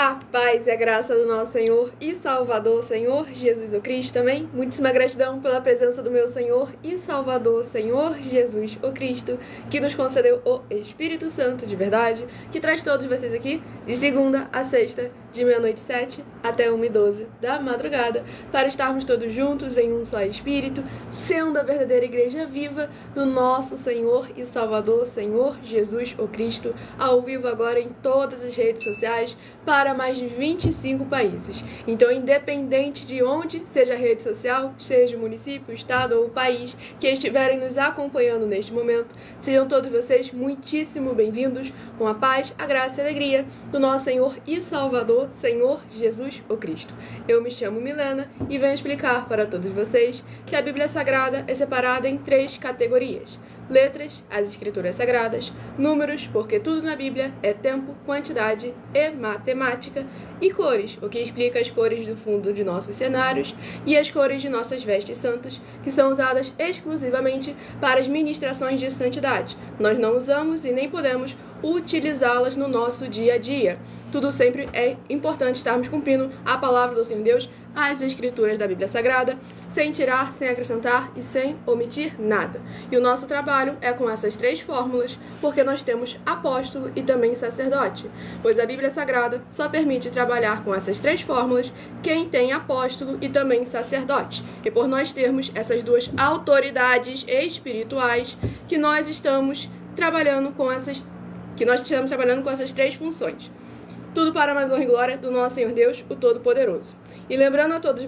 A paz e a graça do nosso Senhor e Salvador, Senhor Jesus o Cristo também. Muitíssima gratidão pela presença do meu Senhor e Salvador, Senhor Jesus o Cristo, que nos concedeu o Espírito Santo de verdade, que traz todos vocês aqui de segunda a sexta, de meia-noite 7 até 1h12 da madrugada, para estarmos todos juntos em um só Espírito, sendo a verdadeira igreja viva do nosso Senhor e Salvador, Senhor Jesus o Cristo, ao vivo agora em todas as redes sociais, para mais de 25 países. Então, independente de onde seja a rede social, seja o município, o estado ou o país que estiverem nos acompanhando neste momento, sejam todos vocês muitíssimo bem-vindos, com a paz, a graça e a alegria do nosso Senhor e Salvador, Senhor Jesus o Cristo. Eu me chamo Milena e venho explicar para todos vocês que a Bíblia Sagrada é separada em 3 categorias: letras, as escrituras sagradas; números, porque tudo na Bíblia é tempo, quantidade e matemática; e cores, o que explica as cores do fundo de nossos cenários e as cores de nossas vestes santas, que são usadas exclusivamente para as ministrações de santidade. Nós não usamos e nem podemos utilizá-las no nosso dia a dia. Tudo sempre é importante estarmos cumprindo a palavra do Senhor Deus, as escrituras da Bíblia Sagrada, sem tirar, sem acrescentar e sem omitir nada. E o nosso trabalho é com essas 3 fórmulas, porque nós temos apóstolo e também sacerdote, pois a Bíblia Sagrada só permite trabalhar com essas 3 fórmulas quem tem apóstolo e também sacerdote. E por nós termos essas 2 autoridades espirituais, que nós estamos trabalhando com essas 3 funções. Tudo para a mais honra e glória do nosso Senhor Deus, o Todo-Poderoso. E lembrando a todos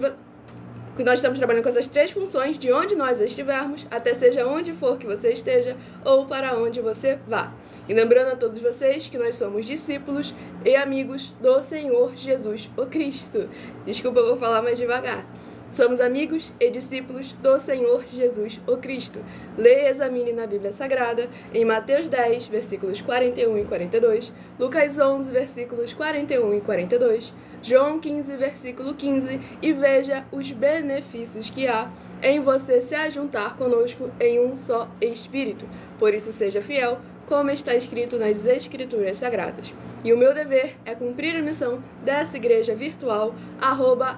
que nós estamos trabalhando com essas 3 funções de onde nós estivermos, até seja onde for que você esteja ou para onde você vá. E lembrando a todos vocês que nós somos discípulos e amigos do Senhor Jesus o Cristo. Desculpa, eu vou falar mais devagar. Somos amigos e discípulos do Senhor Jesus o Cristo. Leia e examine na Bíblia Sagrada, em Mateus 10, versículos 41 e 42, Lucas 11, versículos 41 e 42, João 15, versículo 15, e veja os benefícios que há em você se ajuntar conosco em um só Espírito. Por isso, seja fiel, como está escrito nas Escrituras Sagradas. E o meu dever é cumprir a missão dessa igreja virtual,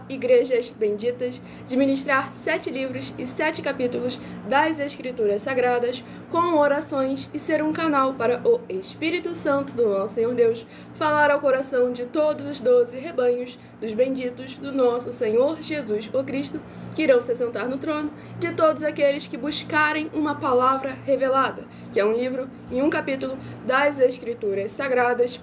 @Igrejas Benditas, de ministrar 7 livros e 7 capítulos das Escrituras Sagradas, com orações, e ser um canal para o Espírito Santo do nosso Senhor Deus falar ao coração de todos os 12 rebanhos dos benditos do nosso Senhor Jesus o Cristo, que irão se sentar no trono, de todos aqueles que buscarem uma palavra revelada, que é um livro e um capítulo das Escrituras Sagradas,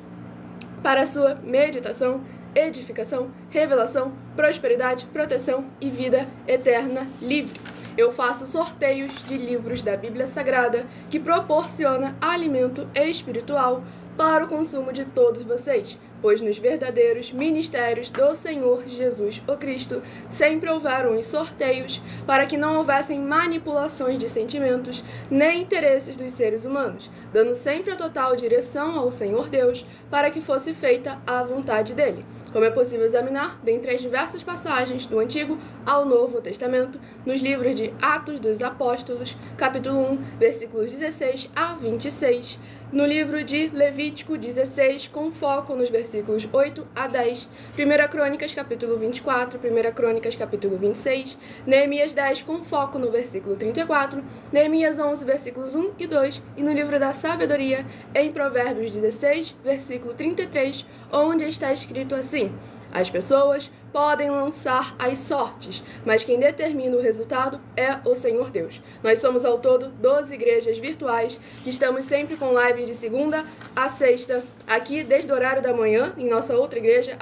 para sua meditação, edificação, revelação, prosperidade, proteção e vida eterna livre. Eu faço sorteios de livros da Bíblia Sagrada que proporciona alimento espiritual para o consumo de todos vocês, pois nos verdadeiros ministérios do Senhor Jesus o Cristo sempre houveram os sorteios para que não houvessem manipulações de sentimentos nem interesses dos seres humanos, dando sempre a total direção ao Senhor Deus para que fosse feita a vontade dele. Como é possível examinar dentre as diversas passagens do Antigo ao Novo Testamento, nos livros de Atos dos Apóstolos, capítulo 1, versículos 16 a 26, no livro de Levítico 16, com foco nos versículos 8 a 10, 1 Crônicas, capítulo 24, 1 Crônicas, capítulo 26, Neemias 10, com foco no versículo 34, Neemias 11, versículos 1 e 2, e no livro da Sabedoria, em Provérbios 16, versículo 33, onde está escrito assim: as pessoas podem lançar as sortes, mas quem determina o resultado é o Senhor Deus. Nós somos ao todo 12 igrejas virtuais, que estamos sempre com live de segunda a sexta, aqui desde o horário da manhã, em nossa outra igreja,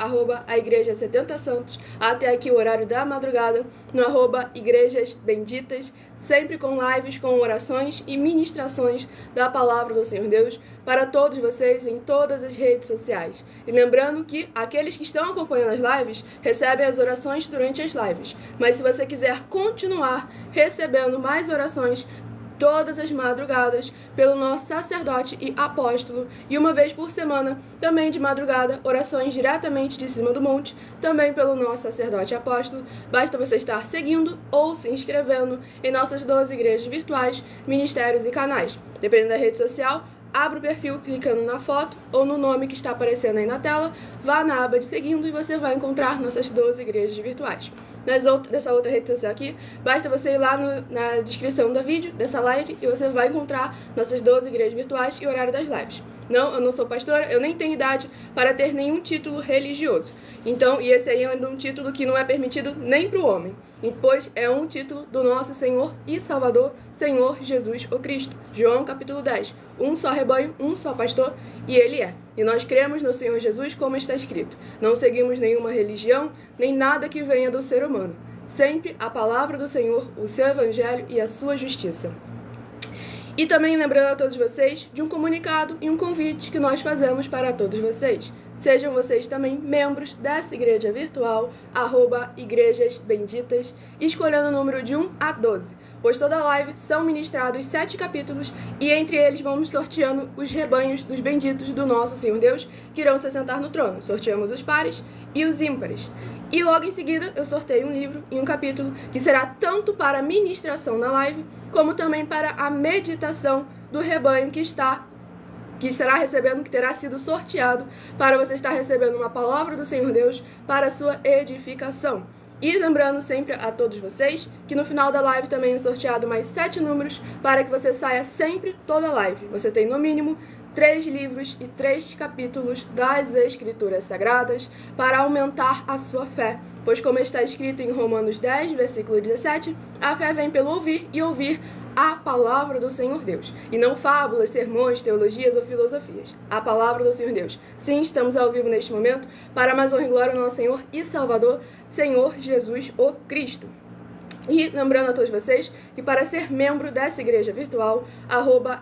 @a Igreja 70 Santos, até aqui o horário da madrugada, no @Igrejas Benditas, sempre com lives, com orações e ministrações da palavra do Senhor Deus para todos vocês em todas as redes sociais. E lembrando que aqueles que estão acompanhando as lives recebem as orações durante as lives, mas se você quiser continuar recebendo mais orações todas as madrugadas pelo nosso sacerdote e apóstolo, e uma vez por semana, também de madrugada, orações diretamente de cima do monte, também pelo nosso sacerdote e apóstolo. Basta você estar seguindo ou se inscrevendo em nossas 12 igrejas virtuais, ministérios e canais. Dependendo da rede social, abra o perfil clicando na foto ou no nome que está aparecendo aí na tela, vá na aba de seguindo e você vai encontrar nossas 12 igrejas virtuais. Dessa outra rede social aqui, basta você ir lá na descrição do vídeo, dessa live, e você vai encontrar nossas 12 igrejas virtuais e o horário das lives. Não, eu não sou pastora, eu nem tenho idade para ter nenhum título religioso. Então, e esse aí é um título que não é permitido nem para o homem, pois é um título do nosso Senhor e Salvador, Senhor Jesus o Cristo. João capítulo 10. Um só rebanho, um só pastor, e ele é. E nós cremos no Senhor Jesus como está escrito. Não seguimos nenhuma religião, nem nada que venha do ser humano. Sempre a palavra do Senhor, o seu evangelho e a sua justiça. E também lembrando a todos vocês de um comunicado e um convite que nós fazemos para todos vocês. Sejam vocês também membros dessa igreja virtual, @Igrejas Benditas, escolhendo o número de 1 a 12, pois toda live são ministrados 7 capítulos e entre eles vamos sorteando os rebanhos dos benditos do nosso Senhor Deus que irão se sentar no trono. Sorteamos os pares e os ímpares. E logo em seguida eu sorteio um livro e um capítulo que será tanto para a ministração na live, como também para a meditação do rebanho que estará recebendo, que terá sido sorteado para você estar recebendo uma palavra do Senhor Deus para a sua edificação. E lembrando sempre a todos vocês que no final da live também é sorteado mais 7 números para que você saia sempre toda a live. Você tem no mínimo 3 livros e 3 capítulos das Escrituras Sagradas para aumentar a sua fé. Pois como está escrito em Romanos 10, versículo 17, a fé vem pelo ouvir e ouvir a palavra do Senhor Deus, e não fábulas, sermões, teologias ou filosofias. A palavra do Senhor Deus. Sim, estamos ao vivo neste momento para mais honra e glória ao nosso Senhor e Salvador, Senhor Jesus o Cristo. E lembrando a todos vocês que para ser membro dessa igreja virtual,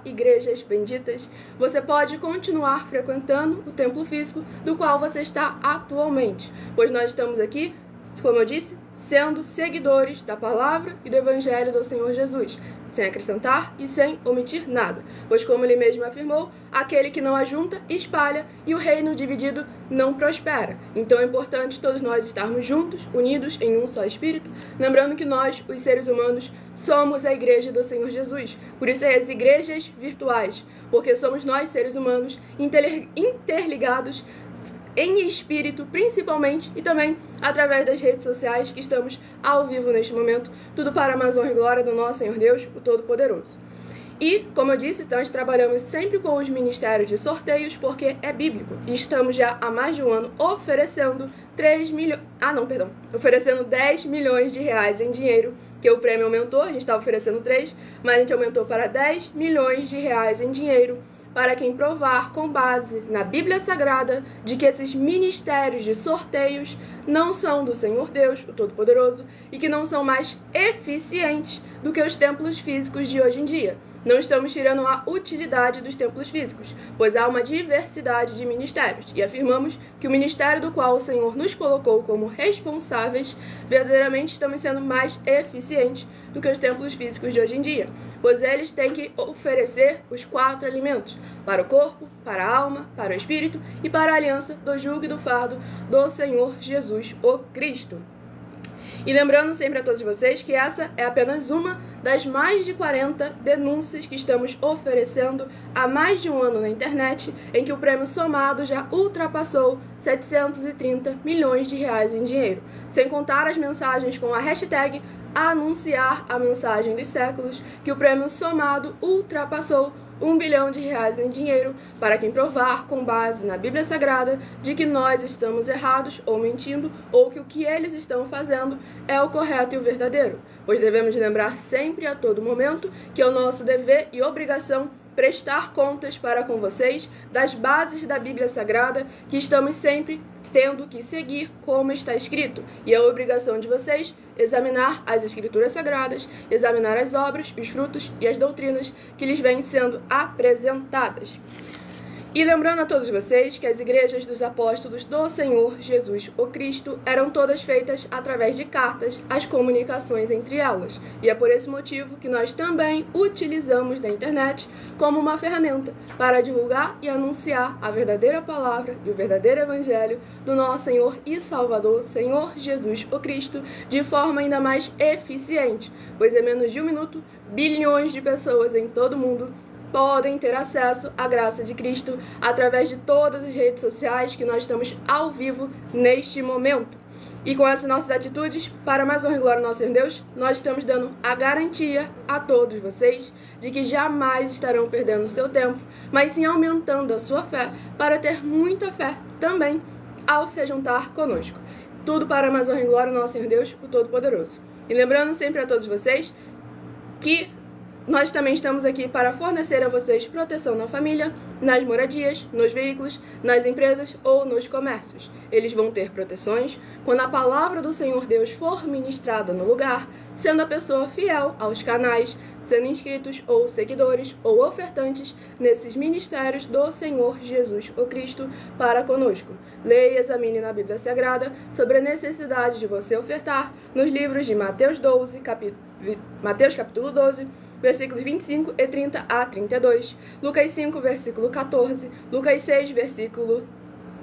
@Igrejas Benditas, você pode continuar frequentando o templo físico do qual você está atualmente, pois nós estamos aqui, como eu disse, sendo seguidores da palavra e do evangelho do Senhor Jesus, sem acrescentar e sem omitir nada, pois como ele mesmo afirmou, aquele que não ajunta, espalha, e o reino dividido não prospera. Então é importante todos nós estarmos juntos, unidos em um só espírito, lembrando que nós, os seres humanos, somos a igreja do Senhor Jesus, por isso é as igrejas virtuais, porque somos nós, seres humanos, interligados em espírito, principalmente, e também através das redes sociais, que estamos ao vivo neste momento, tudo para a mais honra e glória do nosso Senhor Deus, o Todo-Poderoso. E, como eu disse, nós trabalhamos sempre com os ministérios de sorteios, porque é bíblico, e estamos já há mais de um ano oferecendo oferecendo 10 milhões de reais em dinheiro, que o prêmio aumentou, a gente estava oferecendo 3, mas a gente aumentou para 10 milhões de reais em dinheiro, para quem provar com base na Bíblia Sagrada de que esses ministérios de sorteios não são do Senhor Deus, o Todo-Poderoso, e que não são mais eficientes do que os templos físicos de hoje em dia. Não estamos tirando a utilidade dos templos físicos, pois há uma diversidade de ministérios, e afirmamos que o ministério do qual o Senhor nos colocou como responsáveis, verdadeiramente estamos sendo mais eficientes do que os templos físicos de hoje em dia, pois eles têm que oferecer os 4 alimentos, para o corpo, para a alma, para o espírito e para a aliança do jugo e do fardo do Senhor Jesus o Cristo. E lembrando sempre a todos vocês que essa é apenas uma das mais de 40 denúncias que estamos oferecendo há mais de um ano na internet, em que o prêmio somado já ultrapassou 730 milhões de reais em dinheiro, sem contar as mensagens com a hashtag anunciar a mensagem dos séculos, que o prêmio somado ultrapassou 1 bilhão de reais em dinheiro para quem provar, com base na Bíblia Sagrada, de que nós estamos errados ou mentindo, ou que o que eles estão fazendo é o correto e o verdadeiro. Pois devemos lembrar sempre, a todo momento, que é o nosso dever e obrigação prestar contas para com vocês das bases da Bíblia Sagrada, que estamos sempre tendo que seguir como está escrito. E é a obrigação de vocês examinar as Escrituras Sagradas, examinar as obras, os frutos e as doutrinas que lhes vêm sendo apresentadas. E lembrando a todos vocês que as igrejas dos apóstolos do Senhor Jesus o Cristo eram todas feitas através de cartas, as comunicações entre elas. E é por esse motivo que nós também utilizamos da internet como uma ferramenta para divulgar e anunciar a verdadeira palavra e o verdadeiro evangelho do nosso Senhor e Salvador, Senhor Jesus o Cristo, de forma ainda mais eficiente, pois em menos de um minuto, bilhões de pessoas em todo o mundo podem ter acesso à graça de Cristo através de todas as redes sociais que nós estamos ao vivo neste momento. E com essas nossas atitudes, para mais honra e glória ao nosso Senhor Deus, nós estamos dando a garantia a todos vocês de que jamais estarão perdendo o seu tempo, mas sim aumentando a sua fé para ter muita fé também ao se juntar conosco. Tudo para mais honra e glória ao nosso Senhor Deus, o Todo-Poderoso. E lembrando sempre a todos vocês que nós também estamos aqui para fornecer a vocês proteção na família, nas moradias, nos veículos, nas empresas ou nos comércios. Eles vão ter proteções quando a palavra do Senhor Deus for ministrada no lugar, sendo a pessoa fiel aos canais, sendo inscritos ou seguidores ou ofertantes nesses ministérios do Senhor Jesus o Cristo para conosco. Leia e examine na Bíblia Sagrada sobre a necessidade de você ofertar nos livros de Mateus capítulo 12, versículos 25 e 30 a 32, Lucas 5, versículo 14, Lucas 6, versículo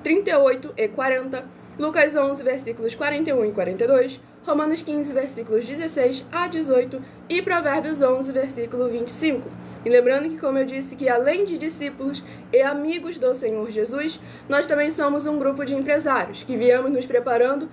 38 e 40, Lucas 11, versículos 41 e 42, Romanos 15, versículos 16 a 18 e Provérbios 11, versículo 25. E lembrando que, como eu disse, que além de discípulos e amigos do Senhor Jesus, nós também somos um grupo de empresários que viemos nos preparando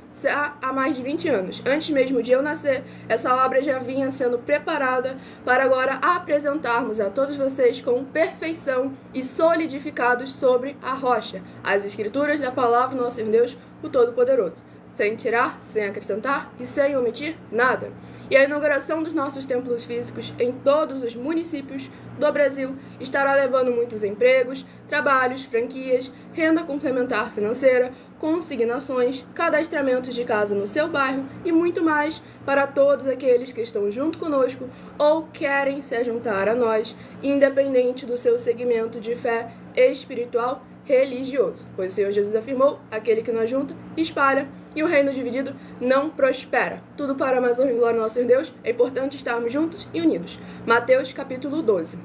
há mais de 20 anos. Antes mesmo de eu nascer, essa obra já vinha sendo preparada para agora apresentarmos a todos vocês com perfeição e solidificados sobre a rocha, as Escrituras da palavra do nosso Senhor Deus, o Todo-Poderoso, sem tirar, sem acrescentar e sem omitir nada. E a inauguração dos nossos templos físicos em todos os municípios do Brasil estará levando muitos empregos, trabalhos, franquias, renda complementar financeira, consignações, cadastramentos de casa no seu bairro e muito mais para todos aqueles que estão junto conosco ou querem se juntar a nós, independente do seu segmento de fé espiritual religioso. Pois o Senhor Jesus afirmou, aquele que não junta, espalha, e o reino dividido não prospera. Tudo para mais honra e glória ao nosso Senhor Deus, é importante estarmos juntos e unidos. Mateus capítulo 12.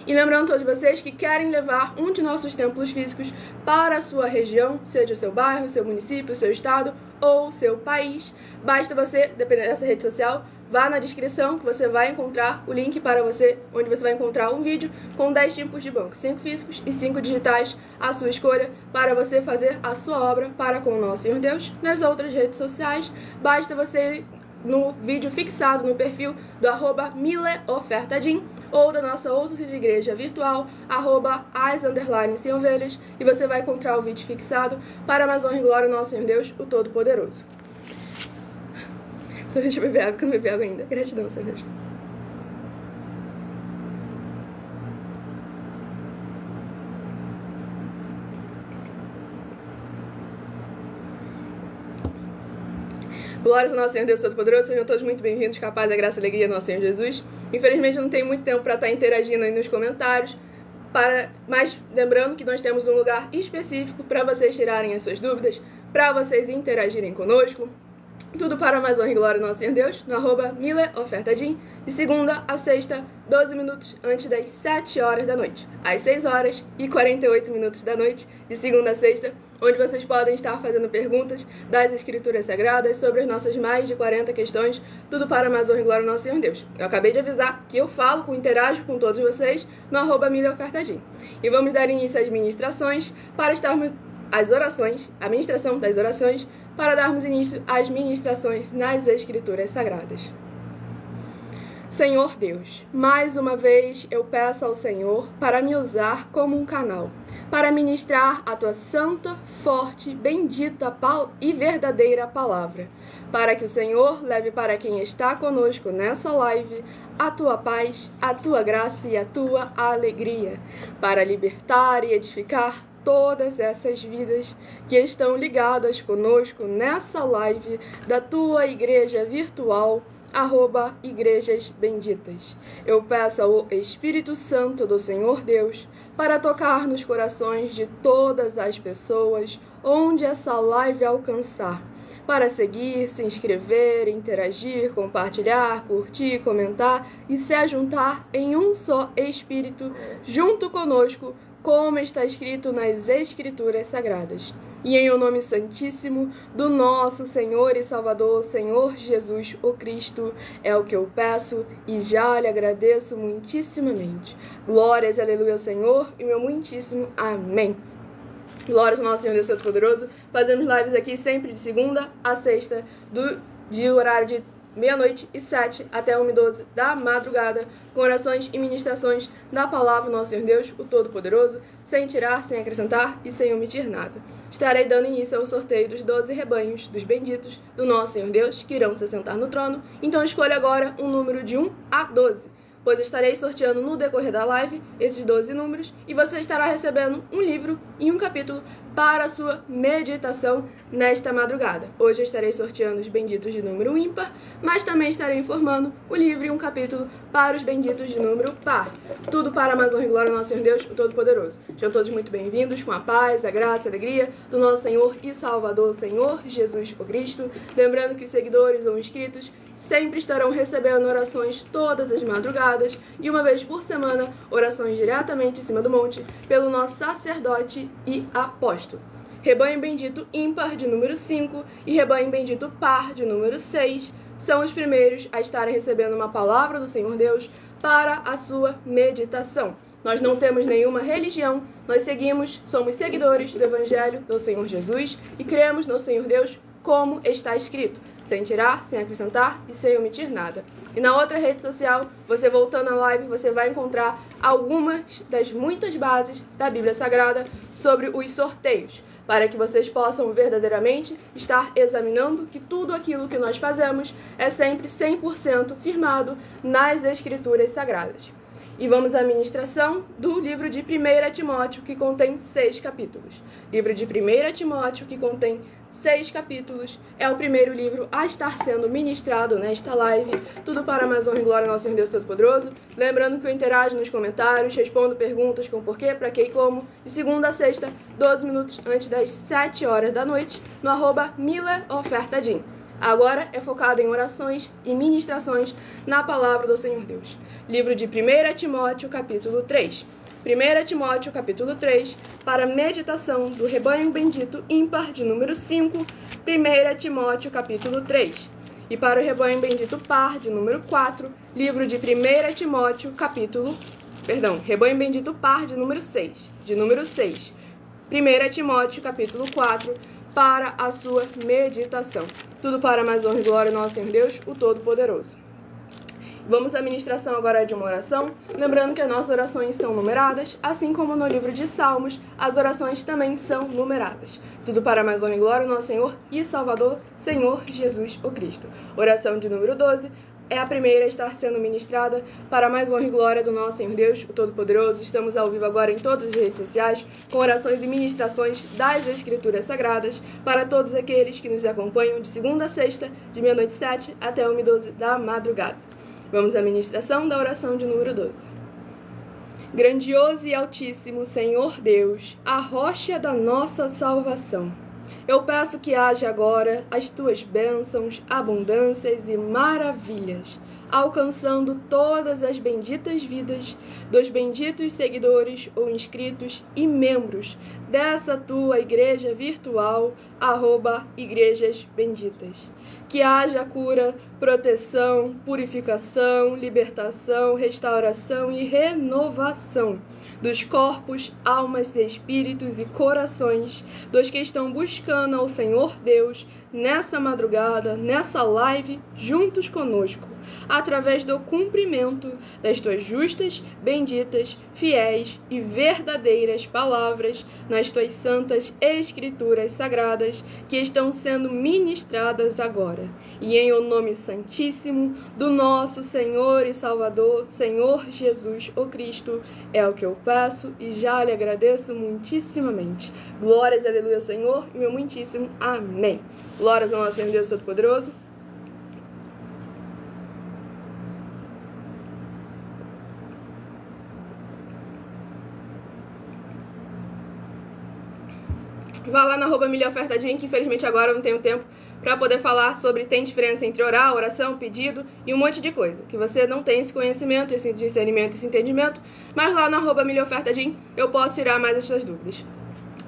E lembrando a todos vocês que querem levar um de nossos templos físicos para a sua região, seja o seu bairro, o seu município, o seu estado ou o seu país, basta você, dependendo dessa rede social, vá na descrição que você vai encontrar o link para você, onde você vai encontrar um vídeo com 10 tipos de banco, 5 físicos e 5 digitais, a sua escolha, para você fazer a sua obra para com o nosso Senhor Deus. Nas outras redes sociais, basta você no vídeo fixado no perfil do @mileofertadim ou da nossa outra igreja virtual, @as_sem-ovelhas, e você vai encontrar o vídeo fixado para mais honra e glória ao nosso Senhor Deus, o Todo-Poderoso. Deixa eu beber água, que eu não bebi água ainda. Gratidão, Senhor Deus. Glórias ao nosso Senhor Deus Todo-Poderoso, sejam todos muito bem-vindos, capaz da graça e alegria do nosso Senhor Jesus. Infelizmente eu não tenho muito tempo para estar interagindo aí nos comentários, mas lembrando que nós temos um lugar específico para vocês tirarem as suas dúvidas, para vocês interagirem conosco. Tudo para mais honra e glória do nosso Senhor Deus, no @mileofertadim, de segunda a sexta, 12 minutos antes das 7 horas da noite, às 6 horas e 48 minutos da noite, de segunda a sexta, onde vocês podem estar fazendo perguntas das Escrituras Sagradas sobre as nossas mais de 40 questões, tudo para mais honra e glória do nosso Senhor Deus. Eu acabei de avisar que eu interajo com todos vocês no @mileofertadim. E vamos dar início às ministrações para estarmos as orações, a ministração das orações, para darmos início às ministrações nas Escrituras Sagradas. Senhor Deus, mais uma vez eu peço ao Senhor para me usar como um canal, para ministrar a Tua santa, forte, bendita e verdadeira palavra, para que o Senhor leve para quem está conosco nessa live a Tua paz, a Tua graça e a Tua alegria, para libertar e edificar todas essas vidas que estão ligadas conosco nessa live da Tua igreja virtual, @igrejas benditas. Eu peço ao Espírito Santo do Senhor Deus para tocar nos corações de todas as pessoas onde essa live alcançar, para seguir, se inscrever, interagir, compartilhar, curtir, comentar e se ajuntar em um só Espírito junto conosco, como está escrito nas Escrituras Sagradas. E em o nome santíssimo do nosso Senhor e Salvador, Senhor Jesus, o Cristo, é o que eu peço e já lhe agradeço muitíssimamente. Glórias, aleluia ao Senhor e meu muitíssimo amém. Glórias ao nosso Senhor Deus Todo-Poderoso. Fazemos lives aqui sempre de segunda a sexta, de horário de 00h07 até 1h12 da madrugada, com orações e ministrações da palavra do nosso Senhor Deus, o Todo-Poderoso, sem tirar, sem acrescentar e sem omitir nada. Estarei dando início ao sorteio dos 12 rebanhos dos benditos do nosso Senhor Deus, que irão se sentar no trono. Então escolha agora um número de 1 a 12, pois estarei sorteando no decorrer da live esses 12 números e você estará recebendo um livro e um capítulo para a sua meditação nesta madrugada. Hoje eu estarei sorteando os benditos de número ímpar, mas também estarei informando o livro e um capítulo para os benditos de número par. Tudo para mais honra e glória ao nosso Senhor Deus, o Todo-Poderoso. Sejam todos muito bem-vindos, com a paz, a graça, a alegria do nosso Senhor e Salvador, Senhor Jesus o Cristo. Lembrando que os seguidores ou inscritos sempre estarão recebendo orações todas as madrugadas e uma vez por semana, orações diretamente em cima do monte pelo nosso sacerdote e apóstolo. Rebanho bendito ímpar de número 5 e rebanho bendito par de número 6 são os primeiros a estarem recebendo uma palavra do Senhor Deus para a sua meditação. Nós não temos nenhuma religião, nós somos seguidores do Evangelho do Senhor Jesus e cremos no Senhor Deus como está escrito, sem tirar, sem acrescentar e sem omitir nada. E na outra rede social, você voltando à live, você vai encontrar algumas das muitas bases da Bíblia Sagrada sobre os sorteios, para que vocês possam verdadeiramente estar examinando que tudo aquilo que nós fazemos é sempre 100% firmado nas Escrituras Sagradas. E vamos à ministração do livro de 1 Timóteo, que contém 6 capítulos. Livro de 1 Timóteo, que contém 6 capítulos, é o primeiro livro a estar sendo ministrado nesta live. Tudo para mais honra e glória ao nosso Senhor Deus Todo-Poderoso. Lembrando que eu interajo nos comentários, respondo perguntas com porquê, para que e como, de segunda a sexta, 12 minutos antes das 7 horas da noite, no @MilaOfertadim. Agora é focado em orações e ministrações na palavra do Senhor Deus. Livro de 1 Timóteo, capítulo 3. 1 Timóteo, capítulo 3, para meditação do rebanho bendito ímpar de número 5, 1 Timóteo, capítulo 3. E para o rebanho bendito par de número 4, livro de 1 Timóteo, rebanho bendito par de número 6, 1 Timóteo, capítulo 4, para a sua meditação. Tudo para mais honra e glória ao nosso Senhor Deus, o Todo-Poderoso. Vamos à ministração agora de uma oração, lembrando que as nossas orações são numeradas, assim como no livro de Salmos, as orações também são numeradas. Tudo para mais honra e glória ao nosso Senhor e Salvador, Senhor Jesus o Cristo. Oração de número 12 é a primeira a estar sendo ministrada para mais honra e glória do nosso Senhor Deus, o Todo-Poderoso. Estamos ao vivo agora em todas as redes sociais, com orações e ministrações das Escrituras Sagradas, para todos aqueles que nos acompanham de segunda a sexta, de 00h07 até 1h12 da madrugada. Vamos à ministração da oração de número 12. Grandioso e altíssimo Senhor Deus, a rocha da nossa salvação, eu peço que haja agora as tuas bênçãos, abundâncias e maravilhas, alcançando todas as benditas vidas dos benditos seguidores ou inscritos e membros dessa tua igreja virtual, @Igrejas Benditas. Que haja cura, proteção, purificação, libertação, restauração e renovação dos corpos, almas, espíritos e corações dos que estão buscando ao Senhor Deus nessa madrugada, nessa live, juntos conosco, através do cumprimento das tuas justas, benditas, fiéis e verdadeiras palavras nas tuas santas escrituras sagradas que estão sendo ministradas agora. E em o nome santíssimo do nosso Senhor e Salvador, Senhor Jesus o Cristo, é o que eu peço e já lhe agradeço muitíssimamente. Glórias, aleluia, Senhor, e meu muitíssimo amém. Glórias ao nosso Senhor Deus Todo-Poderoso. Vá lá na @milhaofertadinha, que infelizmente agora eu não tenho tempo para poder falar sobre tem diferença entre orar, oração, pedido e um monte de coisa. Que você não tem esse conhecimento, esse discernimento, esse entendimento, mas lá na @milhaofertadinha eu posso tirar mais as suas dúvidas.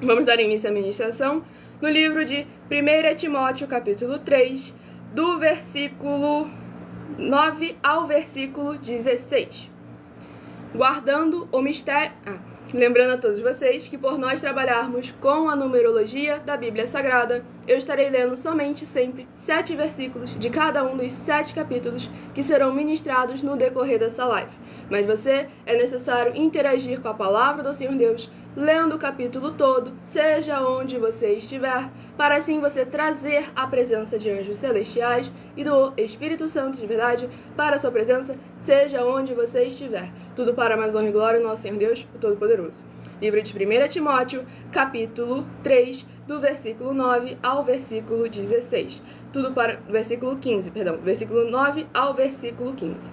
Vamos dar início à ministração no livro de 1 Timóteo, capítulo 3, do versículo 9 ao versículo 16. Guardando o mistério... Lembrando a todos vocês que por nós trabalharmos com a numerologia da Bíblia Sagrada, eu estarei lendo somente sempre 7 versículos de cada um dos 7 capítulos que serão ministrados no decorrer dessa live. Mas você é necessário interagir com a palavra do Senhor Deus, lendo o capítulo todo, seja onde você estiver, para assim você trazer a presença de anjos celestiais e do Espírito Santo de verdade para a sua presença, seja onde você estiver. Tudo para a mais honra e glória do nosso Senhor Deus, o Todo-Poderoso. Livro de 1 Timóteo, capítulo 3, do versículo 9 ao versículo 16. Tudo para... versículo 15, perdão. Versículo 9 ao versículo 15.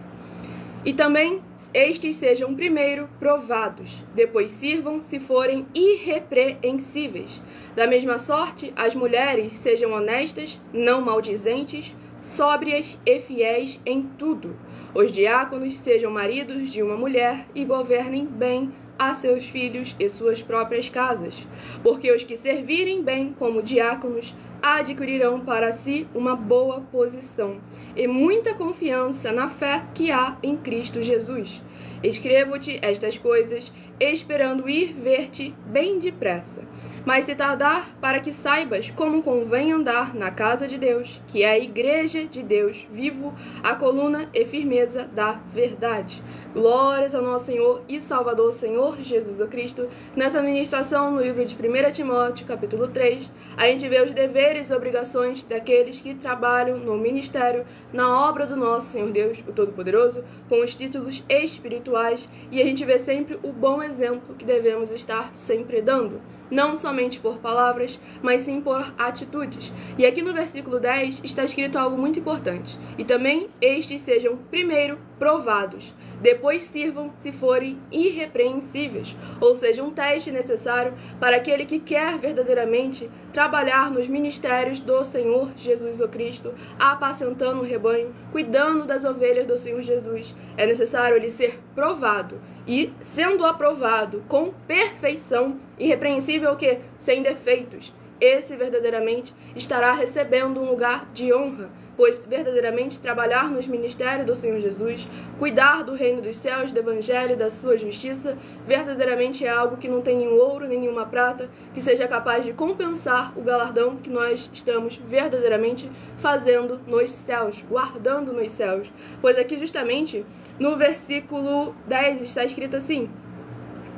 E também estes sejam primeiro provados, depois sirvam se forem irrepreensíveis. Da mesma sorte, as mulheres sejam honestas, não maldizentes, sóbrias e fiéis em tudo. Os diáconos sejam maridos de uma mulher e governem bem a seus filhos e suas próprias casas, porque os que servirem bem como diáconos adquirirão para si uma boa posição e muita confiança na fé que há em Cristo Jesus. Escrevo-te estas coisas, esperando ir ver-te bem depressa. Mas se tardar, para que saibas como convém andar na casa de Deus, que é a igreja de Deus vivo, a coluna e firmeza da verdade. Glórias ao nosso Senhor e Salvador, Senhor Jesus Cristo. Nessa ministração, no livro de 1 Timóteo, capítulo 3, a gente vê os deveres e obrigações daqueles que trabalham no ministério, na obra do nosso Senhor Deus, o Todo-Poderoso, com os títulos espirituais, e a gente vê sempre o bom exemplo que devemos estar sempre dando. Não somente por palavras, mas sim por atitudes. E aqui no versículo 10 está escrito algo muito importante. E também estes sejam primeiro provados, depois sirvam se forem irrepreensíveis. Ou seja, um teste necessário para aquele que quer verdadeiramente trabalhar nos ministérios do Senhor Jesus o Cristo, apacentando o rebanho, cuidando das ovelhas do Senhor Jesus. É necessário ele ser provado. E, sendo aprovado com perfeição, irrepreensível o quê? Sem defeitos, esse verdadeiramente estará recebendo um lugar de honra, pois verdadeiramente trabalhar nos ministérios do Senhor Jesus, cuidar do reino dos céus, do evangelho e da sua justiça, verdadeiramente é algo que não tem nenhum ouro, nem nenhuma prata, que seja capaz de compensar o galardão que nós estamos verdadeiramente fazendo nos céus, guardando nos céus. Pois aqui justamente no versículo 10 está escrito assim,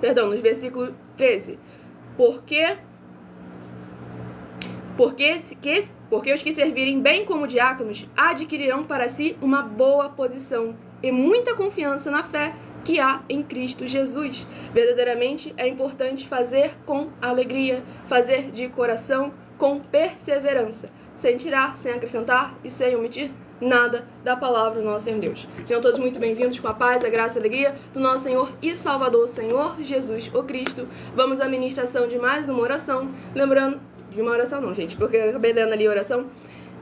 no versículo 13, porque os que servirem bem como diáconos adquirirão para si uma boa posição e muita confiança na fé que há em Cristo Jesus. Verdadeiramente é importante fazer com alegria, fazer de coração, com perseverança, sem tirar, sem acrescentar e sem omitir nada da palavra do nosso Senhor Deus. Sejam todos muito bem-vindos com a paz, a graça e a alegria do nosso Senhor e Salvador, Senhor Jesus o Cristo. Vamos à ministração de mais uma oração, lembrando, de uma oração não, gente, porque eu acabei lendo ali a oração.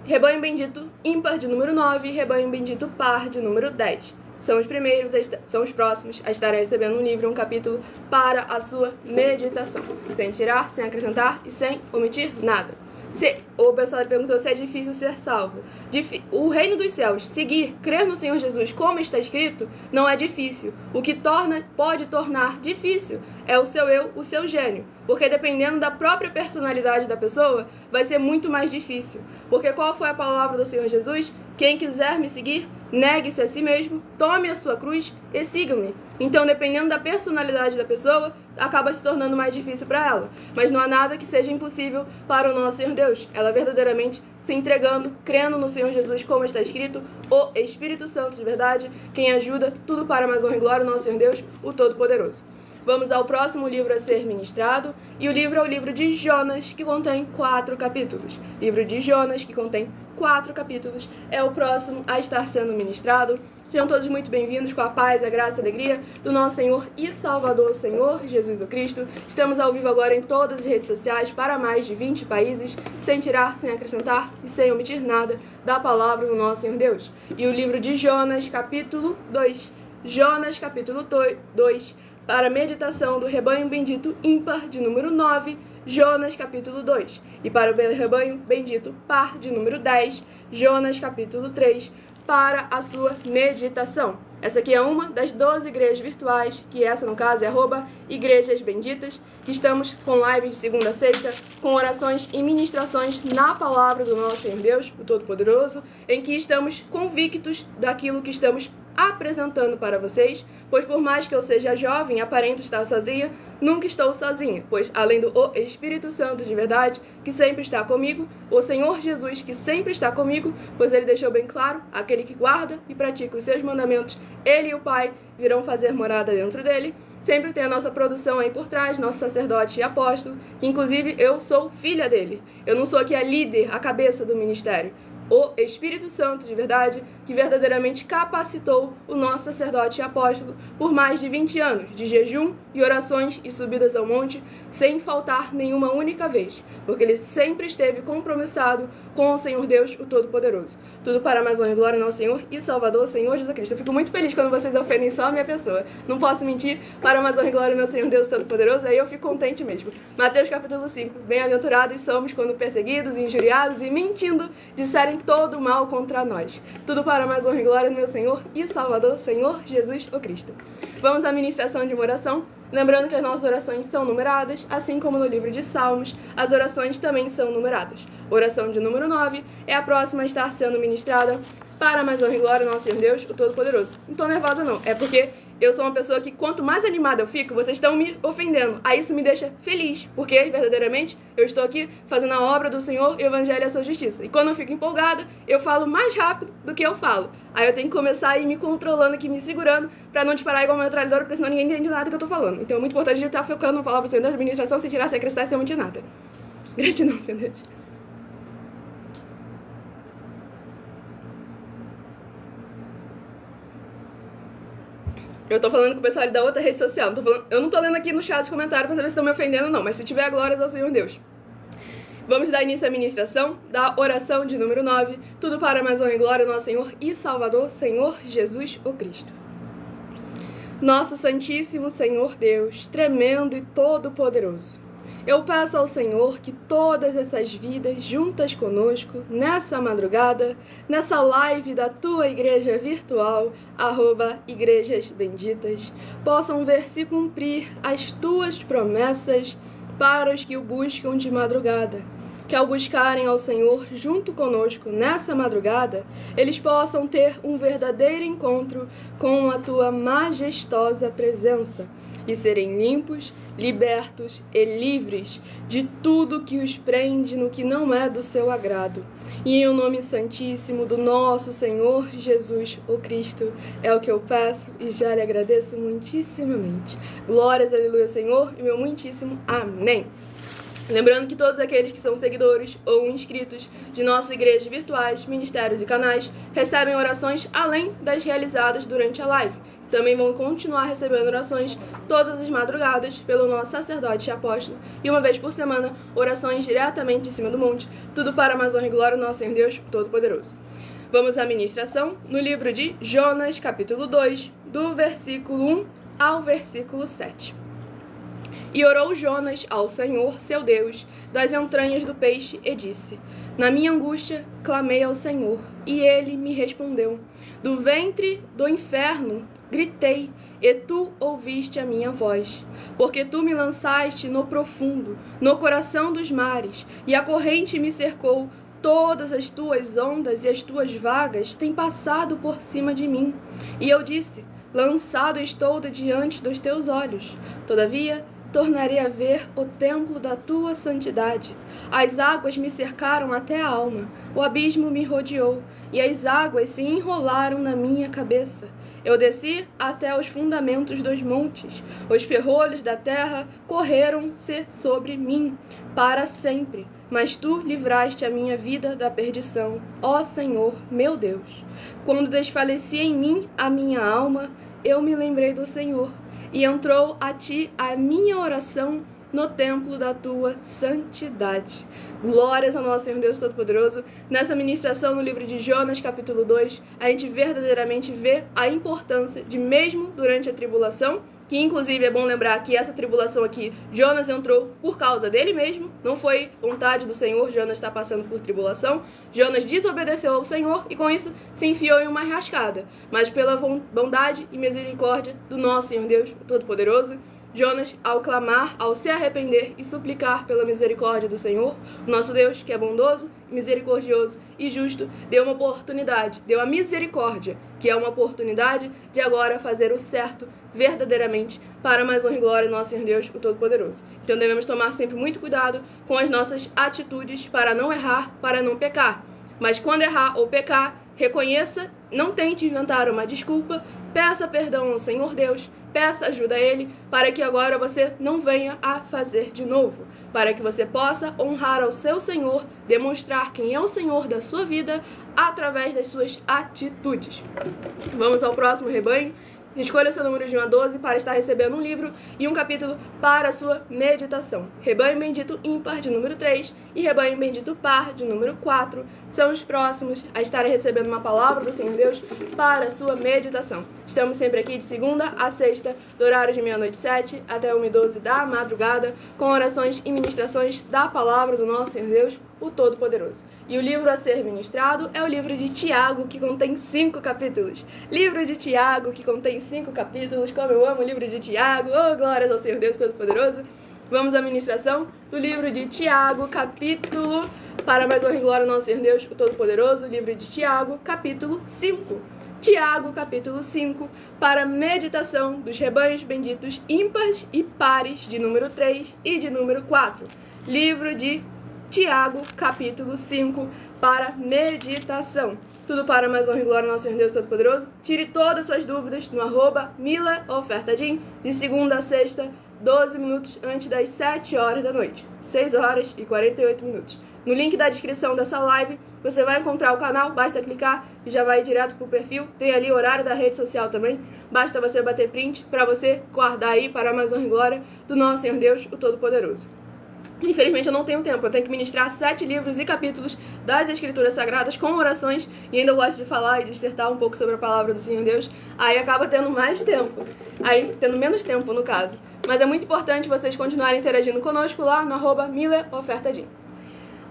Rebanho bendito ímpar de número 9, rebanho bendito par de número 10. São os primeiros, são os próximos a estarem recebendo um livro, um capítulo para a sua meditação, sem tirar, sem acrescentar e sem omitir nada. O pessoal perguntou se é difícil ser salvo. O reino dos céus, seguir, crer no Senhor Jesus como está escrito, não é difícil. O que pode tornar difícil é o seu eu, o seu gênio. Porque dependendo da própria personalidade da pessoa, vai ser muito mais difícil. Porque qual foi a palavra do Senhor Jesus? Quem quiser me seguir, negue-se a si mesmo, tome a sua cruz e siga-me. Então, dependendo da personalidade da pessoa, acaba se tornando mais difícil para ela. Mas não há nada que seja impossível para o nosso Senhor Deus. Ela verdadeiramente se entregando, crendo no Senhor Jesus, como está escrito, o Espírito Santo de verdade, quem ajuda, tudo para mais honra e glória, o nosso Senhor Deus, o Todo-Poderoso. Vamos ao próximo livro a ser ministrado, e o livro é o livro de Jonas, que contém 4 capítulos. Livro de Jonas, que contém 4 capítulos, é o próximo a estar sendo ministrado. Sejam todos muito bem-vindos com a paz, a graça e a alegria do nosso Senhor e Salvador, Senhor Jesus o Cristo. Estamos ao vivo agora em todas as redes sociais para mais de 20 países, sem tirar, sem acrescentar e sem omitir nada da palavra do nosso Senhor Deus. E o livro de Jonas, capítulo 2. Jonas, capítulo 2, para a meditação do rebanho bendito ímpar de número 9, Jonas, capítulo 2. E para o rebanho bendito par de número 10, Jonas, capítulo 3, para a sua meditação. Essa aqui é uma das 12 igrejas virtuais, que essa, no caso, é @igrejas benditas, que estamos com lives de segunda a sexta, com orações e ministrações na palavra do nosso Senhor Deus, o Todo-Poderoso, em que estamos convictos daquilo que estamos apresentando para vocês, pois por mais que eu seja jovem e aparente estar sozinha, nunca estou sozinha, pois além do Espírito Santo de verdade, que sempre está comigo, o Senhor Jesus, que sempre está comigo, pois ele deixou bem claro, aquele que guarda e pratica os seus mandamentos, ele e o Pai virão fazer morada dentro dele. Sempre tem a nossa produção aí por trás, nosso sacerdote e apóstolo, que inclusive eu sou filha dele. Eu não sou aqui a líder, a cabeça do ministério. O Espírito Santo de verdade, que verdadeiramente capacitou o nosso sacerdote e apóstolo por mais de 20 anos de jejum e orações e subidas ao monte, sem faltar nenhuma única vez, porque ele sempre esteve compromissado com o Senhor Deus, o Todo-Poderoso. Tudo para mais honra e glória ao nosso Senhor e Salvador, Senhor Jesus Cristo. Eu fico muito feliz quando vocês ofendem só a minha pessoa. Não posso mentir, para mais honra e glória ao meu Senhor Deus Todo-Poderoso, aí eu fico contente mesmo. Mateus capítulo 5. Bem-aventurados somos quando perseguidos, injuriados e mentindo disserem todo o mal contra nós. Tudo para mais honra e glória do meu Senhor e Salvador, Senhor Jesus o Cristo. Vamos à ministração de uma oração. Lembrando que as nossas orações são numeradas, assim como no livro de Salmos, as orações também são numeradas. Oração de número 9 é a próxima a estar sendo ministrada para mais honra e glória do nosso Senhor Deus, o Todo-Poderoso. Não tô nervosa não, é porque eu sou uma pessoa que quanto mais animada eu fico, vocês estão me ofendendo. Aí isso me deixa feliz, porque verdadeiramente eu estou aqui fazendo a obra do Senhor, o Evangelho e a sua justiça. E quando eu fico empolgada, eu falo mais rápido do que eu falo. Aí eu tenho que começar a ir me controlando aqui, me segurando, pra não disparar igual uma metralhadora, porque senão ninguém entende nada do que eu tô falando. Então é muito importante eu estar focando na palavra do Senhor da administração, sem tirar, sem acrescentar, sem omitir nada. Gratidão, Senhor Deus. Eu tô falando com o pessoal da outra rede social. Eu não tô lendo aqui no chat os comentários pra saber se estão me ofendendo ou não. Mas se tiver, glórias ao Senhor Deus. Vamos dar início à ministração da oração de número 9. Tudo para mais honra e glória ao nosso Senhor e Salvador, Senhor Jesus o Cristo. Nosso Santíssimo Senhor Deus, tremendo e todo-poderoso, eu peço ao Senhor que todas essas vidas juntas conosco, nessa madrugada, nessa live da tua igreja virtual, @igrejas benditas, possam ver se cumprir as tuas promessas para os que o buscam de madrugada. Que ao buscarem ao Senhor junto conosco nessa madrugada, eles possam ter um verdadeiro encontro com a tua majestosa presença e serem limpos, libertos e livres de tudo que os prende no que não é do seu agrado. E em o nome santíssimo do nosso Senhor Jesus, o Cristo, é o que eu peço e já lhe agradeço muitíssimamente. Glórias, aleluia, Senhor, e meu muitíssimo amém. Lembrando que todos aqueles que são seguidores ou inscritos de nossas igrejas virtuais, ministérios e canais recebem orações além das realizadas durante a live. Também vão continuar recebendo orações todas as madrugadas pelo nosso sacerdote e apóstolo e uma vez por semana orações diretamente de cima do monte, tudo para mais honra e glória do nosso Senhor Deus Todo-Poderoso. Vamos à ministração no livro de Jonas, capítulo 2, do versículo 1 ao versículo 7. E orou Jonas ao Senhor, seu Deus, das entranhas do peixe, e disse: Na minha angústia clamei ao Senhor, e ele me respondeu. Do ventre do inferno gritei, e tu ouviste a minha voz. Porque tu me lançaste no profundo, no coração dos mares, e a corrente me cercou. Todas as tuas ondas e as tuas vagas têm passado por cima de mim. E eu disse: Lançado estou de diante dos teus olhos. Todavia, tornarei a ver o templo da tua santidade. As águas me cercaram até a alma, o abismo me rodeou, e as águas se enrolaram na minha cabeça. Eu desci até os fundamentos dos montes, os ferrolhos da terra correram-se sobre mim para sempre. Mas tu livraste a minha vida da perdição, ó Senhor, meu Deus. Quando desfalecia em mim a minha alma, eu me lembrei do Senhor, e entrou a ti a minha oração no templo da tua santidade. Glórias ao nosso Senhor Deus Todo-Poderoso. Nessa ministração no livro de Jonas, capítulo 2, a gente verdadeiramente vê a importância de, mesmo durante a tribulação, que inclusive é bom lembrar que essa tribulação aqui, Jonas entrou por causa dele mesmo, não foi vontade do Senhor, Jonas está passando por tribulação. Jonas desobedeceu ao Senhor e com isso se enfiou em uma enrascada. Mas pela bondade e misericórdia do nosso Senhor Deus Todo-Poderoso, Jonas, ao clamar, ao se arrepender e suplicar pela misericórdia do Senhor, o nosso Deus, que é bondoso, misericordioso e justo, deu uma oportunidade, deu a misericórdia, que é uma oportunidade de agora fazer o certo verdadeiramente para mais honra e glória do nosso Senhor Deus, o Todo-Poderoso. Então devemos tomar sempre muito cuidado com as nossas atitudes para não errar, para não pecar. Mas quando errar ou pecar, reconheça, não tente inventar uma desculpa, peça perdão ao Senhor Deus, peça ajuda a Ele, para que agora você não venha a fazer de novo, para que você possa honrar ao seu Senhor, demonstrar quem é o Senhor da sua vida através das suas atitudes. Vamos ao próximo rebanho. Escolha seu número de 1 a 12 para estar recebendo um livro e um capítulo para a sua meditação. Rebanho bendito ímpar de número 3 e rebanho bendito par de número 4 são os próximos a estarem recebendo uma palavra do Senhor Deus para a sua meditação. Estamos sempre aqui de segunda a sexta, do horário de 00h07 até 1h12 da madrugada, com orações e ministrações da palavra do nosso Senhor Deus, o Todo-Poderoso. E o livro a ser ministrado é o livro de Tiago, que contém 5 capítulos. Livro de Tiago, que contém 5 capítulos. Como eu amo o livro de Tiago. Oh, glórias ao Senhor Deus Todo-Poderoso. Vamos à ministração do livro de Tiago, capítulo, para mais honra e glória ao nosso Senhor Deus, o Todo-Poderoso, livro de Tiago, capítulo 5. Tiago, capítulo 5, para meditação dos rebanhos benditos ímpares e pares, de número 3 e de número 4. Livro de Tiago, capítulo 5, para meditação. Tudo para mais honra e glória ao nosso Senhor Deus Todo-Poderoso. Tire todas as suas dúvidas no @milaofertadim, de segunda a sexta, 12 minutos antes das 7 horas da noite. 6 horas e 48 minutos. No link da descrição dessa live, você vai encontrar o canal, basta clicar e já vai direto pro perfil. Tem ali o horário da rede social também. Basta você bater print para você guardar aí para mais honra e glória do nosso Senhor Deus, o Todo-Poderoso. Infelizmente eu não tenho tempo, eu tenho que ministrar 7 livros e capítulos das Escrituras Sagradas com orações, e ainda eu gosto de falar e dissertar um pouco sobre a palavra do Senhor Deus, aí acaba tendo mais tempo, aí tendo menos tempo no caso. Mas é muito importante vocês continuarem interagindo conosco lá no @milaofertadim.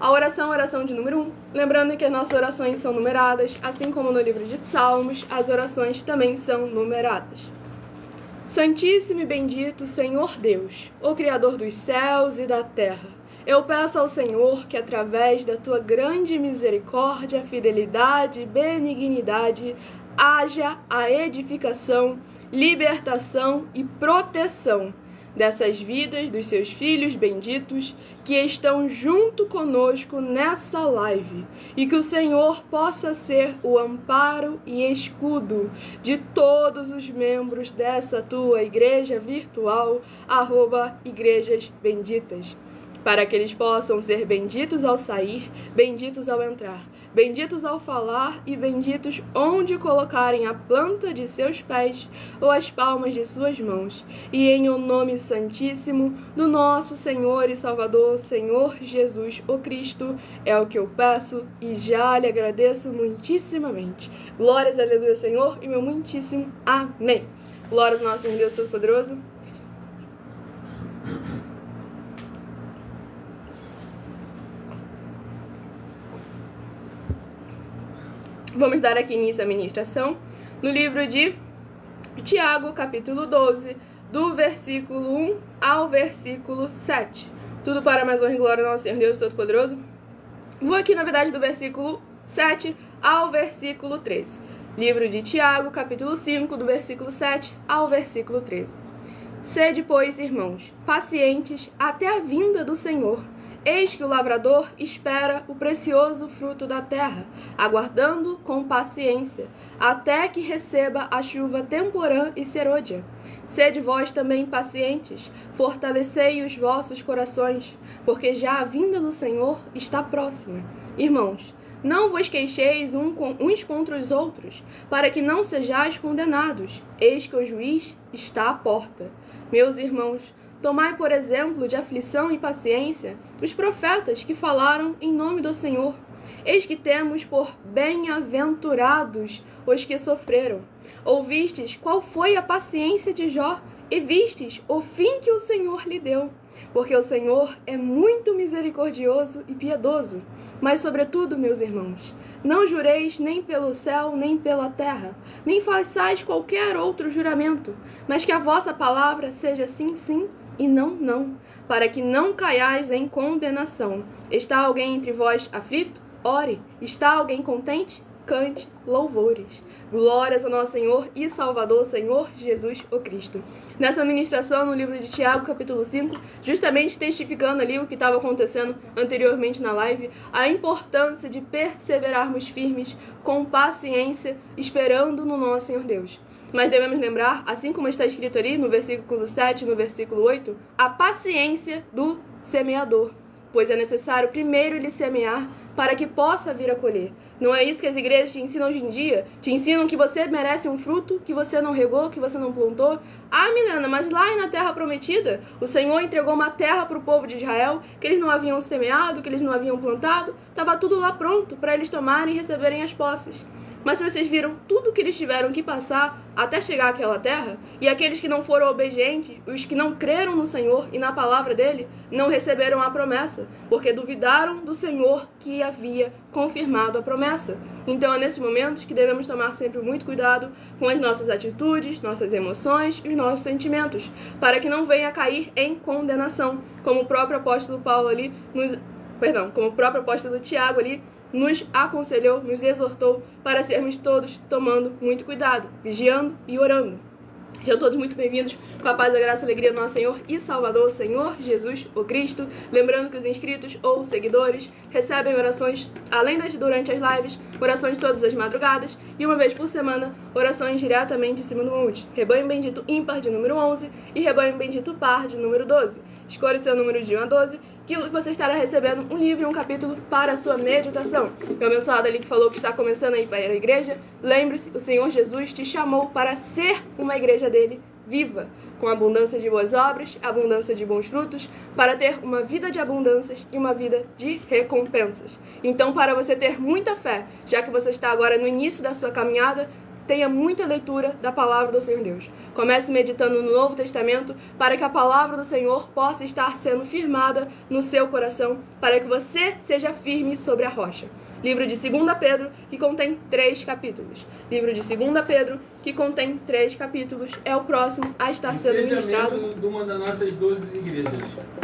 A oração de número 1, lembrando que as nossas orações são numeradas, assim como no livro de Salmos, as orações também são numeradas. Santíssimo e bendito Senhor Deus, o Criador dos céus e da terra, eu peço ao Senhor que, através da tua grande misericórdia, fidelidade e benignidade, haja a edificação, libertação e proteção dessas vidas dos seus filhos benditos que estão junto conosco nessa live, e que o Senhor possa ser o amparo e escudo de todos os membros dessa tua igreja virtual, @igrejas benditas, para que eles possam ser benditos ao sair, benditos ao entrar, benditos ao falar e benditos onde colocarem a planta de seus pés ou as palmas de suas mãos. E em o nome santíssimo do nosso Senhor e Salvador, Senhor Jesus, o Cristo, é o que eu peço e já lhe agradeço muitíssimamente. Glórias, aleluia, Senhor, e meu muitíssimo amém. Glórias ao nosso Senhor Deus Todo-Poderoso. Vamos dar aqui início à ministração no livro de Tiago, capítulo 12, do versículo 1 ao versículo 7. Tudo para mais honra e glória ao nosso Senhor Deus Todo-Poderoso. Vou aqui, na verdade, do versículo 7 ao versículo 13. Livro de Tiago, capítulo 5, do versículo 7 ao versículo 13. Sede, pois, irmãos, pacientes até a vinda do Senhor. Eis que o lavrador espera o precioso fruto da terra, aguardando com paciência, até que receba a chuva temporã e serôdia. Sede vós também pacientes, fortalecei os vossos corações, porque já a vinda do Senhor está próxima. Irmãos, não vos queixeis uns contra os outros, para que não sejais condenados. Eis que o juiz está à porta. Meus irmãos, tomai por exemplo de aflição e paciência os profetas que falaram em nome do Senhor. Eis que temos por bem-aventurados os que sofreram. Ouvistes qual foi a paciência de Jó e vistes o fim que o Senhor lhe deu. Porque o Senhor é muito misericordioso e piedoso. Mas, sobretudo, meus irmãos, não jureis nem pelo céu, nem pela terra, nem façais qualquer outro juramento, mas que a vossa palavra seja sim, sim, e não, não, para que não caiais em condenação. Está alguém entre vós aflito? Ore. Está alguém contente? Cante louvores. Glórias ao nosso Senhor e Salvador, Senhor Jesus o Cristo. Nessa ministração, no livro de Tiago, capítulo 5, justamente testificando ali o que estava acontecendo anteriormente na live, a importância de perseverarmos firmes, com paciência, esperando no nosso Senhor Deus. Mas devemos lembrar, assim como está escrito ali no versículo 7 e no versículo 8, a paciência do semeador, pois é necessário primeiro lhe semear para que possa vir a colher. Não é isso que as igrejas te ensinam hoje em dia? Te ensinam que você merece um fruto que você não regou, que você não plantou? Ah, Milena, mas lá na terra prometida, o Senhor entregou uma terra para o povo de Israel, que eles não haviam semeado, que eles não haviam plantado, estava tudo lá pronto para eles tomarem e receberem as posses. Mas se vocês viram tudo que eles tiveram que passar até chegar àquela terra, e aqueles que não foram obedientes, os que não creram no Senhor e na palavra dele, não receberam a promessa, porque duvidaram do Senhor que havia confirmado a promessa. Então é nesses momentos que devemos tomar sempre muito cuidado com as nossas atitudes, nossas emoções e os nossos sentimentos, para que não venha a cair em condenação, como o próprio apóstolo Paulo ali como o próprio apóstolo Tiago ali nos aconselhou, nos exortou para sermos todos tomando muito cuidado, vigiando e orando. Sejam todos muito bem-vindos com a paz, a graça e a alegria do nosso Senhor e Salvador, Senhor Jesus o Cristo. Lembrando que os inscritos ou seguidores recebem orações, além das durante as lives, orações todas as madrugadas e uma vez por semana, orações diretamente em cima do monte. Rebanho bendito ímpar de número 11 e rebanho bendito par de número 12. Escolha o seu número de 1 a 12, que você estará recebendo um livro e um capítulo para a sua meditação. O abençoado ali que falou que está começando a ir para a igreja, lembre-se, o Senhor Jesus te chamou para ser uma igreja dele viva, com abundância de boas obras, abundância de bons frutos, para ter uma vida de abundâncias e uma vida de recompensas. Então, para você ter muita fé, já que você está agora no início da sua caminhada, tenha muita leitura da palavra do Senhor Deus. Comece meditando no Novo Testamento para que a palavra do Senhor possa estar sendo firmada no seu coração, para que você seja firme sobre a rocha. Livro de 2 Pedro, que contém 3 capítulos. Livro de 2 Pedro, que contém 3 capítulos, é o próximo a estar sendo ministrado. Seja membro de uma das nossas 12 igrejas.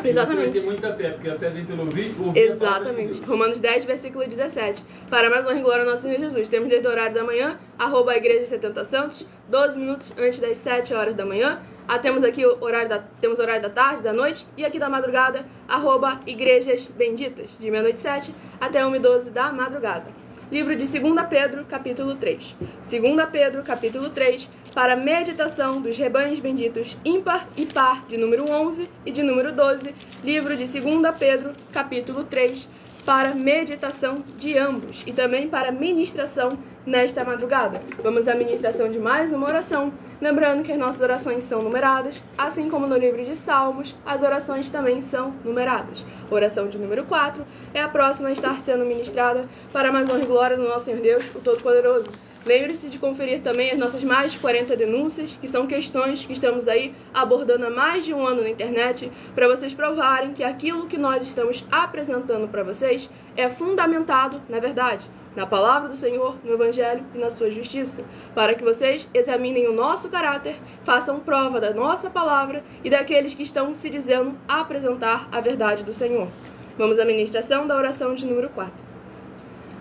Exatamente. Você vai ter muita fé, porque a fé vem pelo ouvir Exatamente. Romanos 10, versículo 17. Para mais honra e glória ao nosso Senhor Jesus. Temos desde o horário da manhã, @ Igreja 70 Santos, 12 minutos antes das 7 horas da manhã. Temos aqui o horário da tarde, da noite, e aqui da madrugada, @ Igrejas Benditas, de meia-noite 7 até 1h12 da madrugada. Livro de 2 Pedro, capítulo 3. 2 Pedro, capítulo 3, para meditação dos rebanhos benditos ímpar e par, de número 11 e de número 12. Livro de 2 Pedro, capítulo 3, para meditação de ambos e também para ministração nesta madrugada. Vamos à ministração de mais uma oração, lembrando que as nossas orações são numeradas, assim como no livro de Salmos, as orações também são numeradas. Oração de número 4 é a próxima a estar sendo ministrada para mais honra e glória do nosso Senhor Deus, o Todo-Poderoso. Lembre-se de conferir também as nossas mais de 40 denúncias, que são questões que estamos aí abordando há mais de um ano na internet, para vocês provarem que aquilo que nós estamos apresentando para vocês é fundamentado na verdade, na palavra do Senhor, no Evangelho e na sua justiça, para que vocês examinem o nosso caráter, façam prova da nossa palavra e daqueles que estão se dizendo apresentar a verdade do Senhor. Vamos à ministração da oração de número 4.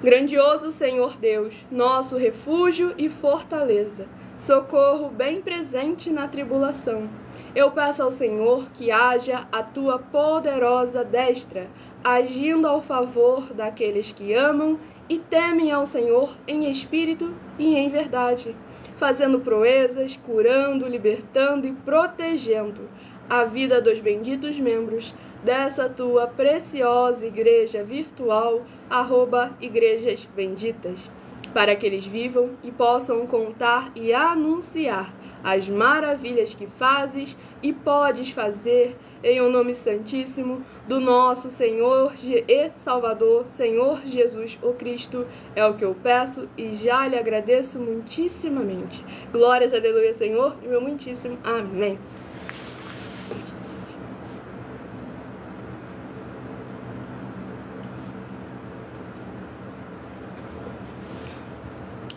Grandioso Senhor Deus, nosso refúgio e fortaleza, socorro bem presente na tribulação. Eu peço ao Senhor que haja a tua poderosa destra, agindo ao favor daqueles que amam e temem ao Senhor em espírito e em verdade, fazendo proezas, curando, libertando e protegendo a vida dos benditos membros dessa tua preciosa igreja virtual, @igrejas benditas, para que eles vivam e possam contar e anunciar as maravilhas que fazes e podes fazer em um nome santíssimo do nosso Senhor e Salvador, Senhor Jesus o Cristo. É o que eu peço e já lhe agradeço muitíssimamente. Glórias, aleluia, Senhor, e meu muitíssimo amém.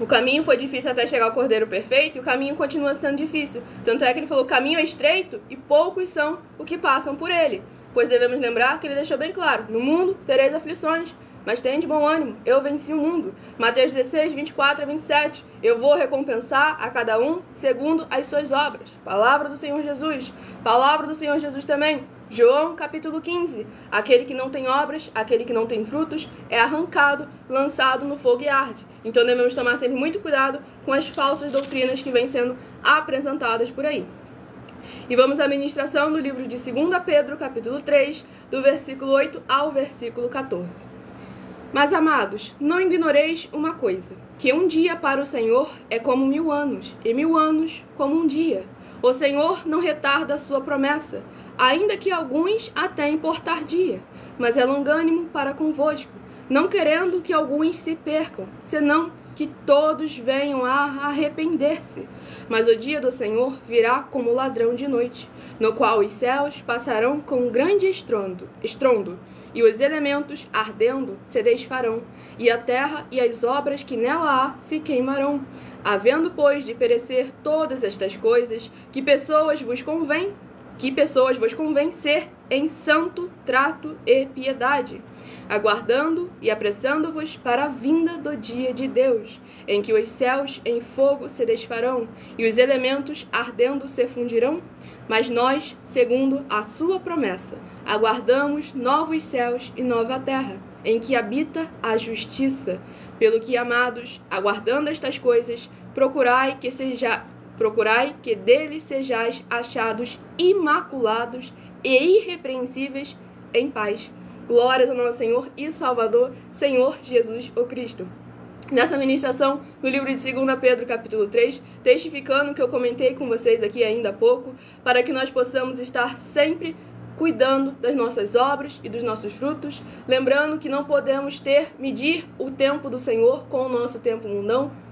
O caminho foi difícil até chegar ao Cordeiro Perfeito, e o caminho continua sendo difícil. Tanto é que ele falou, o caminho é estreito e poucos são os que passam por ele. Pois devemos lembrar que ele deixou bem claro, no mundo tereis aflições, mas tende bom ânimo, eu venci o mundo. Mateus 16, 24 a 27, eu vou recompensar a cada um segundo as suas obras. Palavra do Senhor Jesus. Palavra do Senhor Jesus também. João capítulo 15, aquele que não tem obras, aquele que não tem frutos, é arrancado, lançado no fogo e arde. Então devemos tomar sempre muito cuidado com as falsas doutrinas que vêm sendo apresentadas por aí. E vamos à ministração do livro de 2 Pedro capítulo 3, do versículo 8 ao versículo 14. Mas, amados, não ignoreis uma coisa, que um dia para o Senhor é como 1000 anos, e 1000 anos como um dia. O Senhor não retarda a sua promessa, ainda que alguns a tenham por tardia, mas é longânimo para convosco, não querendo que alguns se percam, senão que todos venham a arrepender-se. Mas o dia do Senhor virá como ladrão de noite, no qual os céus passarão com um grande estrondo, e os elementos, ardendo, se desfarão, e a terra e as obras que nela há se queimarão. Havendo, pois, de perecer todas estas coisas, que pessoas vos convém ser em santo trato e piedade, aguardando e apressando-vos para a vinda do dia de Deus, em que os céus em fogo se desfarão, e os elementos ardendo se fundirão. Mas nós, segundo a sua promessa, aguardamos novos céus e nova terra, em que habita a justiça. Pelo que, amados, aguardando estas coisas, procurai que dele sejais achados imaculados e irrepreensíveis em paz. Glórias ao nosso Senhor e Salvador, Senhor Jesus o Cristo. Nessa ministração, no livro de 2 Pedro, capítulo 3, testificando o que eu comentei com vocês aqui ainda há pouco, para que nós possamos estar sempre cuidando das nossas obras e dos nossos frutos, lembrando que não podemos medir o tempo do Senhor com o nosso tempo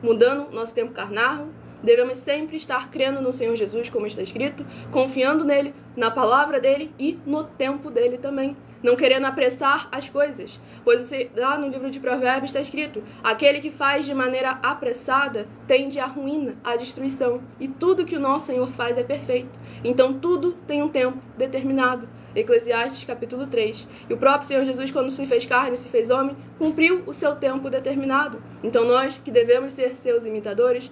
mudando nosso tempo carnal. Devemos sempre estar crendo no Senhor Jesus, como está escrito, confiando nele, na palavra dele e no tempo dele também. Não querendo apressar as coisas, pois lá no livro de Provérbios está escrito, aquele que faz de maneira apressada tende à ruína, à destruição. E tudo que o nosso Senhor faz é perfeito. Então tudo tem um tempo determinado. Eclesiastes capítulo 3. E o próprio Senhor Jesus, quando se fez carne, se fez homem, cumpriu o seu tempo determinado. Então nós, que devemos ser seus imitadores,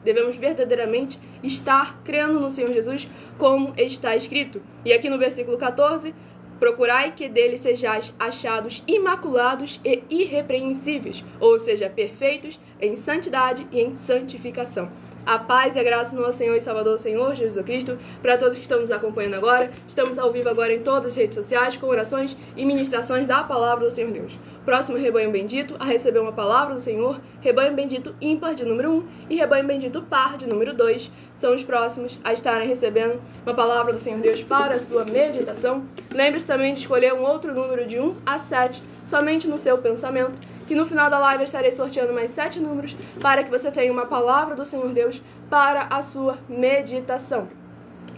devemos verdadeiramente estar crendo no Senhor Jesus, como está escrito. E aqui no versículo 14, procurai que dele sejais achados imaculados e irrepreensíveis, ou seja, perfeitos em santidade e em santificação. A paz e a graça do nosso Senhor e Salvador, Senhor Jesus Cristo, para todos que estão nos acompanhando agora. Estamos ao vivo agora em todas as redes sociais, com orações e ministrações da palavra do Senhor Deus. Próximo rebanho bendito a receber uma palavra do Senhor, rebanho bendito ímpar de número 1 e rebanho bendito par de número 2, são os próximos a estarem recebendo uma palavra do Senhor Deus para a sua meditação. Lembre-se também de escolher um outro número de 1 a 7, somente no seu pensamento, que no final da live eu estarei sorteando mais 7 números para que você tenha uma palavra do Senhor Deus para a sua meditação.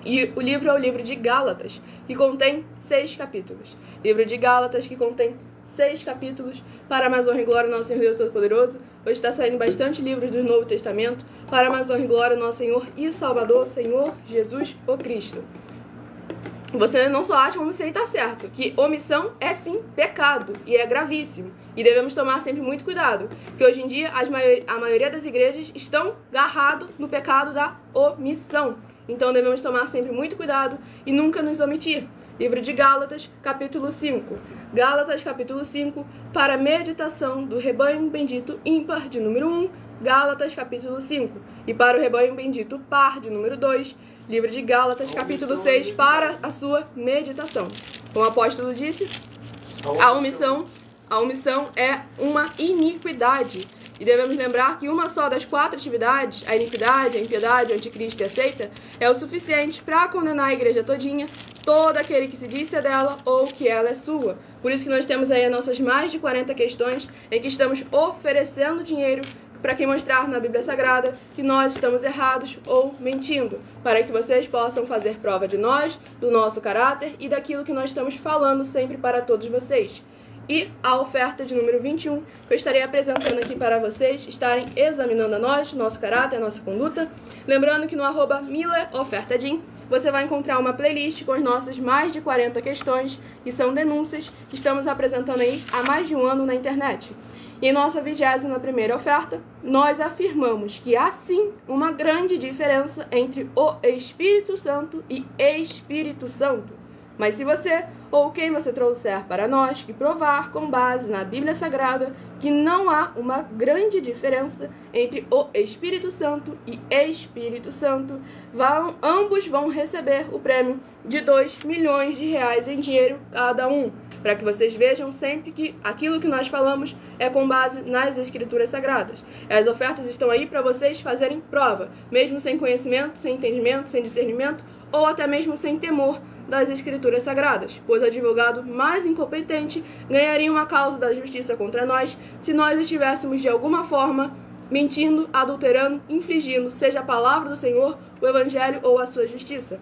E o livro é o livro de Gálatas, que contém 6 capítulos. Livro de Gálatas, que contém 6 capítulos, para a mais honra e glória do nosso Senhor Deus Todo-Poderoso. Hoje está saindo bastante livros do Novo Testamento, para a mais honra e glória do nosso Senhor e Salvador, Senhor Jesus o Cristo. você não só acha como se ele está certo, que omissão é sim pecado e é gravíssimo. E devemos tomar sempre muito cuidado, que hoje em dia a maioria das igrejas estão agarrados no pecado da omissão. Então devemos tomar sempre muito cuidado e nunca nos omitir. Livro de Gálatas, capítulo 5. Gálatas, capítulo 5, para meditação do rebanho bendito ímpar de número 1. Gálatas, capítulo 5. E para o rebanho bendito par de número 2. Livro de Gálatas, capítulo 6, para a sua meditação. Como o apóstolo disse, a omissão é uma iniquidade. E devemos lembrar que uma só das 4 atividades, a iniquidade, a impiedade, o anticristo e a seita, é o suficiente para condenar a igreja todinha, todo aquele que se disse é dela ou que ela é sua. Por isso que nós temos aí as nossas mais de 40 questões em que estamos oferecendo dinheiro para quem mostrar na Bíblia Sagrada que nós estamos errados ou mentindo, para que vocês possam fazer prova de nós, do nosso caráter e daquilo que nós estamos falando sempre para todos vocês. E a oferta de número 21, que eu estarei apresentando aqui para vocês estarem examinando a nós, nosso caráter, a nossa conduta. Lembrando que no @MillerOfertaDin você vai encontrar uma playlist com as nossas mais de 40 questões, que são denúncias que estamos apresentando aí há mais de um ano na internet. E em nossa 21ª oferta, nós afirmamos que há sim uma grande diferença entre o Espírito Santo e Espírito Santo. Mas se você ou quem você trouxer para nós que provar com base na Bíblia Sagrada que não há uma grande diferença entre o Espírito Santo e Espírito Santo, ambos vão receber o prêmio de R$2 milhões em dinheiro cada um, para que vocês vejam sempre que aquilo que nós falamos é com base nas Escrituras Sagradas. As ofertas estão aí para vocês fazerem prova, mesmo sem conhecimento, sem entendimento, sem discernimento ou até mesmo sem temor das Escrituras Sagradas, pois o advogado mais incompetente ganharia uma causa da justiça contra nós se nós estivéssemos de alguma forma mentindo, adulterando, infligindo, seja a palavra do Senhor, o Evangelho ou a sua justiça.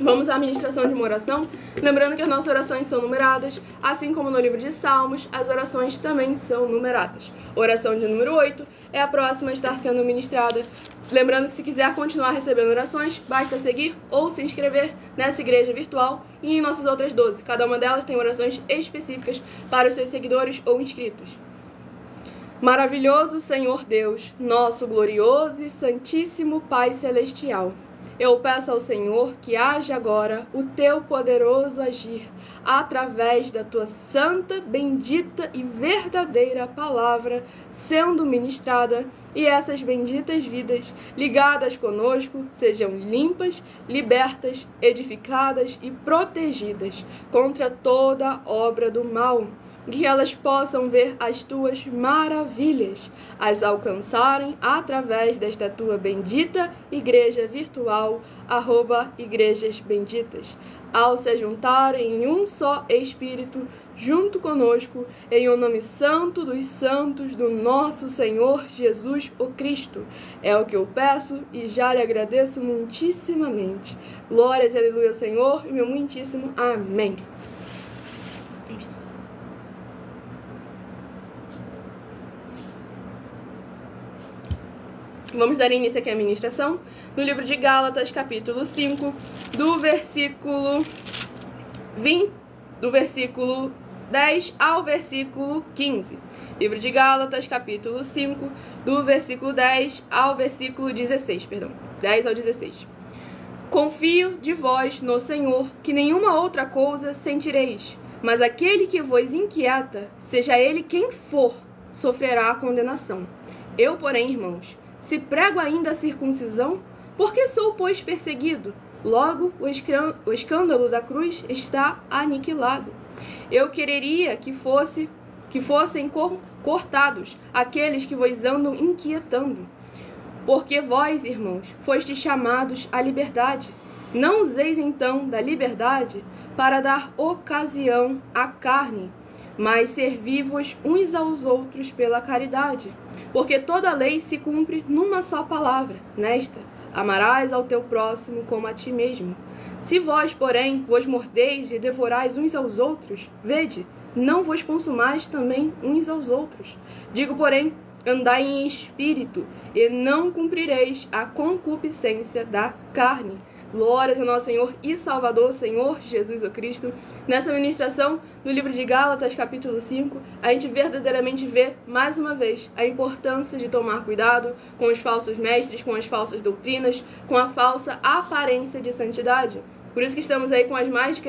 Vamos à administração de uma oração, lembrando que as nossas orações são numeradas, assim como no livro de Salmos, as orações também são numeradas. Oração de número 8 é a próxima a estar sendo ministrada. Lembrando que se quiser continuar recebendo orações, basta seguir ou se inscrever nessa igreja virtual e em nossas outras 12. Cada uma delas tem orações específicas para os seus seguidores ou inscritos. Maravilhoso Senhor Deus, nosso glorioso e santíssimo Pai Celestial, eu peço ao Senhor que haja agora o teu poderoso agir através da tua santa, bendita e verdadeira palavra sendo ministrada, e essas benditas vidas ligadas conosco sejam limpas, libertas, edificadas e protegidas contra toda obra do mal. Que elas possam ver as tuas maravilhas, as alcançarem através desta tua bendita igreja virtual, @Igrejas Benditas, ao se juntarem em um só Espírito, junto conosco, em o nome santo dos santos do nosso Senhor Jesus o Cristo. É o que eu peço e já lhe agradeço muitíssimamente. Glórias, aleluia, Senhor, e meu muitíssimo amém. Vamos dar início aqui à ministração no livro de Gálatas, capítulo 5, do versículo 10 ao versículo 15. Livro de Gálatas, capítulo 5, do versículo 10 ao versículo 16, 10 ao 16. Confio de vós no Senhor, que nenhuma outra coisa sentireis, mas aquele que vos inquieta, seja ele quem for, sofrerá a condenação. Eu, porém, irmãos, se prego ainda a circuncisão, porque sou, pois, perseguido? Logo, o escândalo da cruz está aniquilado. Eu quereria que fossem cortados aqueles que vos andam inquietando. Porque vós, irmãos, fostes chamados à liberdade. Não useis, então, da liberdade para dar ocasião à carne, mas servi-vos uns aos outros pela caridade. Porque toda a lei se cumpre numa só palavra, nesta: amarás ao teu próximo como a ti mesmo. Se vós, porém, vos mordeis e devorais uns aos outros, vede, não vos consumais também uns aos outros. Digo, porém, andai em espírito, e não cumprireis a concupiscência da carne. Glórias ao nosso Senhor e Salvador, Senhor Jesus o Cristo. Nessa ministração, no livro de Gálatas, capítulo 5, a gente verdadeiramente vê, mais uma vez, a importância de tomar cuidado com os falsos mestres, com as falsas doutrinas, com a falsa aparência de santidade. Por isso que estamos aí com as mais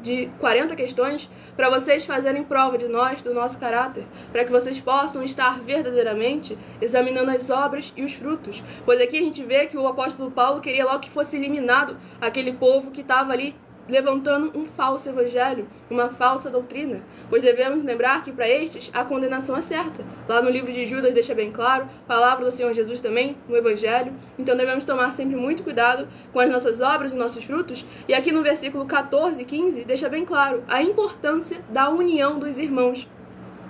de 40 questões para vocês fazerem prova de nós, do nosso caráter, para que vocês possam estar verdadeiramente examinando as obras e os frutos. Pois aqui a gente vê que o apóstolo Paulo queria logo que fosse eliminado aquele povo que estava ali levantando um falso evangelho, uma falsa doutrina, pois devemos lembrar que para estes a condenação é certa. Lá no livro de Judas deixa bem claro, palavra do Senhor Jesus também, no evangelho, então devemos tomar sempre muito cuidado com as nossas obras e nossos frutos, e aqui no versículo 14 e 15 deixa bem claro a importância da união dos irmãos,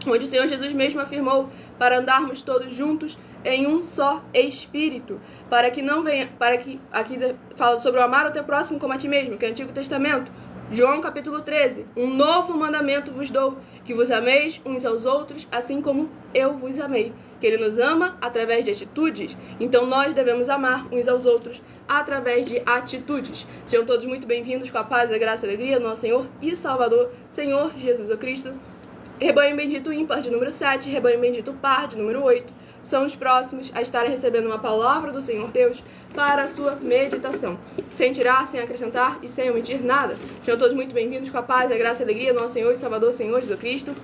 onde o Senhor Jesus mesmo afirmou para andarmos todos juntos em um só espírito, para que não venha, para que aqui fala sobre o amar o teu próximo como a ti mesmo, que é o Antigo Testamento. João capítulo 13, um novo mandamento vos dou, que vos ameis uns aos outros, assim como eu vos amei. Que ele nos ama através de atitudes, então nós devemos amar uns aos outros através de atitudes. Sejam todos muito bem-vindos com a paz, a graça e a alegria do nosso Senhor e Salvador, Senhor Jesus o Cristo. Rebanho bendito ímpar de número 7, rebanho bendito par de número 8, são os próximos a estarem recebendo uma palavra do Senhor Deus para a sua meditação, sem tirar, sem acrescentar e sem omitir nada. Sejam todos muito bem-vindos com a paz, a graça e a alegria do nosso Senhor e Salvador, Senhor Jesus Cristo.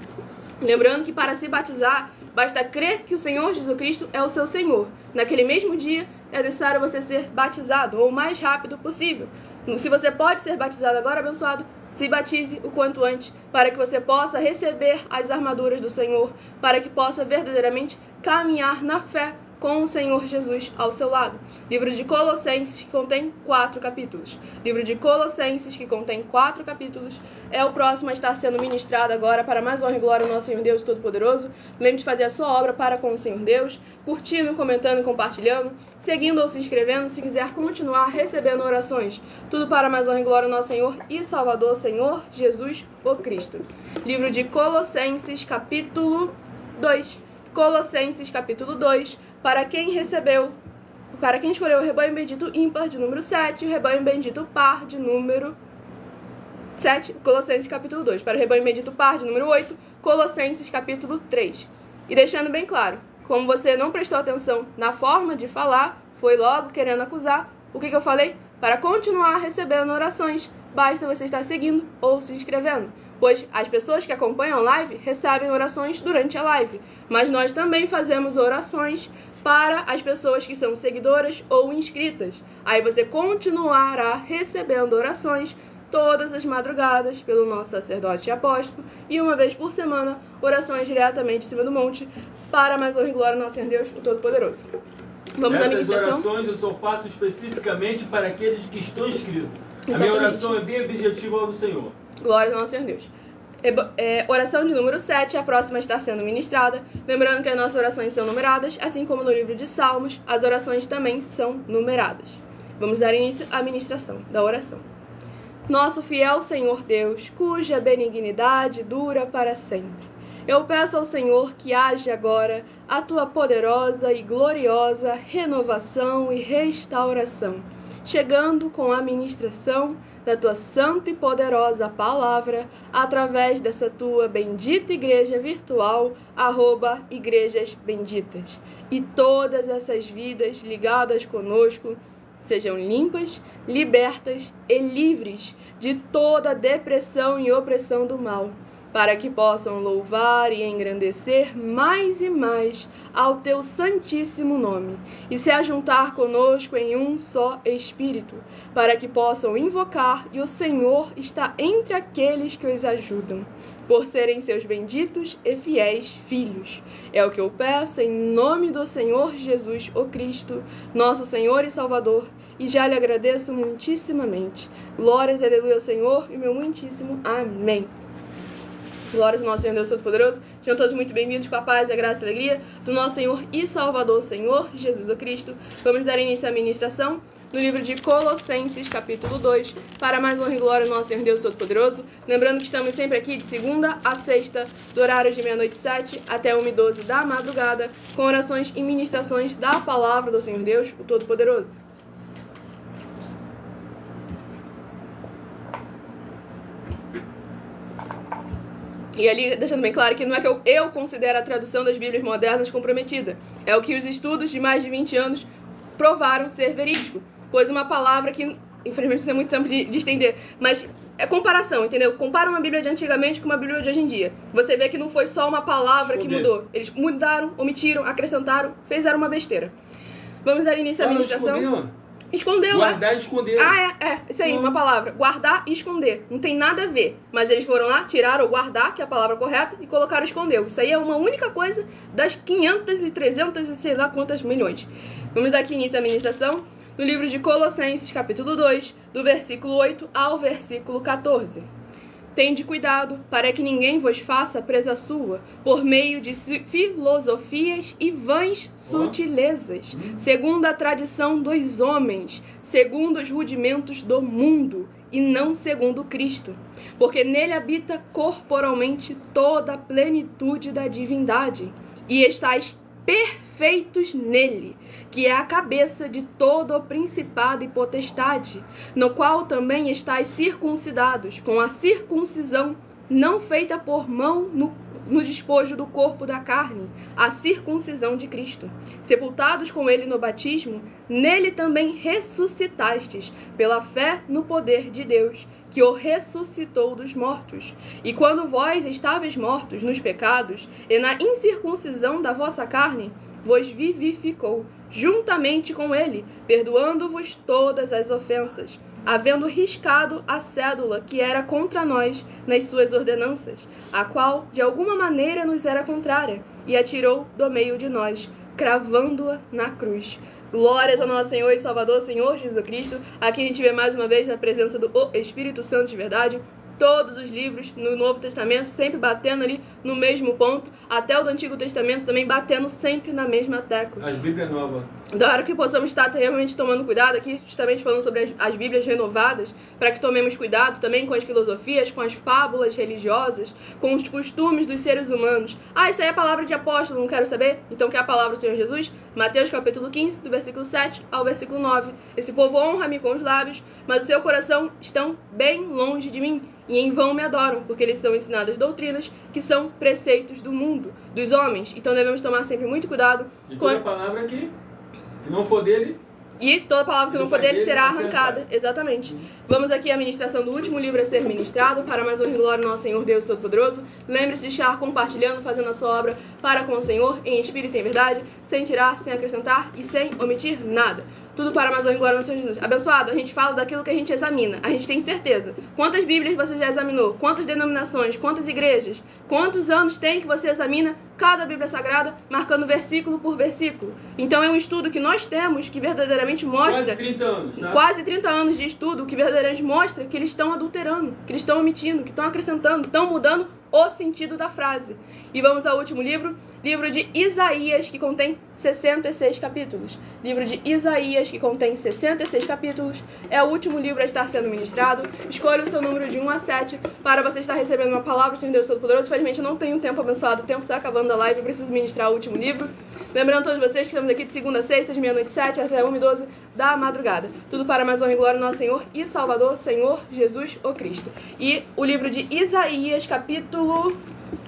Lembrando que para se batizar, basta crer que o Senhor Jesus Cristo é o seu Senhor. Naquele mesmo dia, é necessário você ser batizado, ou o mais rápido possível. Se você pode ser batizado agora, abençoado, se batize o quanto antes, para que você possa receber as armaduras do Senhor, para que possa verdadeiramente caminhar na fé com o Senhor Jesus ao seu lado. Livro de Colossenses, que contém 4 capítulos. Livro de Colossenses, que contém 4 capítulos, é o próximo a estar sendo ministrado agora para mais honra e glória ao nosso Senhor Deus Todo-Poderoso. Lembre de fazer a sua obra para com o Senhor Deus, curtindo, comentando e compartilhando, seguindo ou se inscrevendo, se quiser continuar recebendo orações. Tudo para mais honra e glória ao nosso Senhor e Salvador, Senhor Jesus o Cristo. Livro de Colossenses, capítulo 2. Colossenses, capítulo 2, para quem escolheu o rebanho bendito ímpar de número 7 e o rebanho bendito par de número 7, Colossenses, capítulo 2, para o rebanho bendito par de número 8, Colossenses, capítulo 3. E deixando bem claro, como você não prestou atenção na forma de falar, foi logo querendo acusar, o que eu falei? Para continuar recebendo orações, basta você estar seguindo ou se inscrevendo, pois as pessoas que acompanham a live recebem orações durante a live, mas nós também fazemos orações para as pessoas que são seguidoras ou inscritas. Aí você continuará recebendo orações todas as madrugadas pelo nosso sacerdote e apóstolo, e uma vez por semana, orações diretamente em cima do monte, para mais honra e glória ao nosso Senhor Deus, o Todo-Poderoso. Vamos à ministração. Essas orações eu só faço especificamente para aqueles que estão inscritos. Exatamente. A minha oração é bem objetiva ao Senhor. Glória ao nosso Senhor Deus. Oração de número 7, a próxima está sendo ministrada. Lembrando que as nossas orações são numeradas, assim como no livro de Salmos, as orações também são numeradas. Vamos dar início à ministração da oração. Nosso fiel Senhor Deus, cuja benignidade dura para sempre, eu peço ao Senhor que haja agora a tua poderosa e gloriosa renovação e restauração, chegando com a ministração da tua santa e poderosa palavra, através dessa tua bendita igreja virtual, @igrejas benditas. E todas essas vidas ligadas conosco sejam limpas, libertas e livres de toda depressão e opressão do mal, para que possam louvar e engrandecer mais e mais ao teu santíssimo nome, e se ajuntar conosco em um só Espírito, para que possam invocar, e o Senhor está entre aqueles que os ajudam, por serem seus benditos e fiéis filhos. É o que eu peço em nome do Senhor Jesus, o Cristo, nosso Senhor e Salvador, e já lhe agradeço muitíssimamente. Glórias e aleluia ao Senhor, e meu muitíssimo amém. Glórias ao nosso Senhor Deus Todo-Poderoso. Sejam todos muito bem-vindos com a paz, a graça e a alegria do nosso Senhor e Salvador, Senhor Jesus o Cristo. Vamos dar início à ministração no livro de Colossenses, capítulo 2, para mais honra e glória do nosso Senhor Deus Todo-Poderoso. Lembrando que estamos sempre aqui de segunda a sexta, do horário de 00h07 até 1h12 da madrugada, com orações e ministrações da palavra do Senhor Deus, o Todo-Poderoso. E ali, deixando bem claro que não é que eu considero a tradução das Bíblias modernas comprometida. É o que os estudos de mais de 20 anos provaram ser verídico. Pois uma palavra que, infelizmente, não tem muito tempo de estender, mas é comparação, entendeu? Compara uma Bíblia de antigamente com uma Bíblia de hoje em dia. Você vê que não foi só uma palavra que mudou. Eles mudaram, omitiram, acrescentaram, fizeram uma besteira. Vamos dar início à ministração. Escondeu. Guardar e esconder. Isso aí, uma palavra. Guardar e esconder. Não tem nada a ver. Mas eles foram lá, tiraram o guardar, que é a palavra correta, e colocaram escondeu. Isso aí é uma única coisa das 500 e 300 e sei lá quantas milhões. Vamos dar aqui início à ministração no livro de Colossenses, capítulo 2, do versículo 8 ao versículo 14. Tende cuidado para que ninguém vos faça presa sua, por meio de filosofias e vãs sutilezas, segundo a tradição dos homens, segundo os rudimentos do mundo, e não segundo Cristo. Porque nele habita corporalmente toda a plenitude da divindade, e estáis perfeitos nele, que é a cabeça de todo o principado e potestade, no qual também estáis circuncidados, com a circuncisão não feita por mão no despojo do corpo da carne, a circuncisão de Cristo. Sepultados com ele no batismo, nele também ressuscitastes, pela fé no poder de Deus, que o ressuscitou dos mortos. E quando vós estáveis mortos nos pecados, e na incircuncisão da vossa carne, vos vivificou, juntamente com ele, perdoando-vos todas as ofensas, havendo riscado a cédula que era contra nós nas suas ordenanças, a qual de alguma maneira nos era contrária, e a tirou do meio de nós, cravando-a na cruz. Glórias ao nosso Senhor e Salvador, Senhor Jesus Cristo. Aqui a gente vê mais uma vez a presença do Espírito Santo de verdade. Todos os livros no Novo Testamento sempre batendo ali no mesmo ponto, até o do Antigo Testamento também batendo sempre na mesma tecla. As Bíblias novas. Da hora que possamos estar realmente tomando cuidado aqui, justamente falando sobre as Bíblias renovadas, para que tomemos cuidado também com as filosofias, com as fábulas religiosas, com os costumes dos seres humanos. Isso aí é a palavra de apóstolo, não quero saber? Então, que é a palavra do Senhor Jesus? Mateus capítulo 15, do versículo 7 ao versículo 9. Esse povo honra-me com os lábios, mas o seu coração estão bem longe de mim. E em vão me adoram, porque eles são ensinadas doutrinas que são preceitos do mundo, dos homens. Então devemos tomar sempre muito cuidado. E toda palavra que não for dele... E toda palavra que não for dele será arrancada. Exatamente. Vamos aqui à ministração do último livro a ser ministrado, para mais honra e glória do nosso Senhor Deus Todo-Poderoso. Lembre-se de estar compartilhando, fazendo a sua obra para com o Senhor, em espírito e em verdade, sem tirar, sem acrescentar e sem omitir nada. Tudo para mais honra e glória do Senhor Jesus. Abençoado, a gente fala daquilo que a gente examina. A gente tem certeza. Quantas Bíblias você já examinou? Quantas denominações? Quantas igrejas? Quantos anos tem que você examina cada Bíblia Sagrada, marcando versículo por versículo? Então é um estudo que nós temos que verdadeiramente mostra... Quase 30 anos, tá? Quase 30 anos de estudo que verdadeiramente mostra que eles estão adulterando, que eles estão omitindo, que estão acrescentando, estão mudando o sentido da frase. E vamos ao último livro, livro de Isaías, que contém 66 capítulos. Livro de Isaías, que contém 66 capítulos, é o último livro a estar sendo ministrado. Escolha o seu número de 1 a 7 para você estar recebendo uma palavra do Senhor Deus Todo-Poderoso. Infelizmente eu não tenho tempo abençoado, o tempo está acabando da live, eu preciso ministrar o último livro. Lembrando a todos vocês que estamos aqui de segunda a sexta, de 00h07 até 1h12 da madrugada. Tudo para mais honra e glória do nosso Senhor e Salvador, Senhor Jesus o Cristo. E o livro de Isaías, capítulo...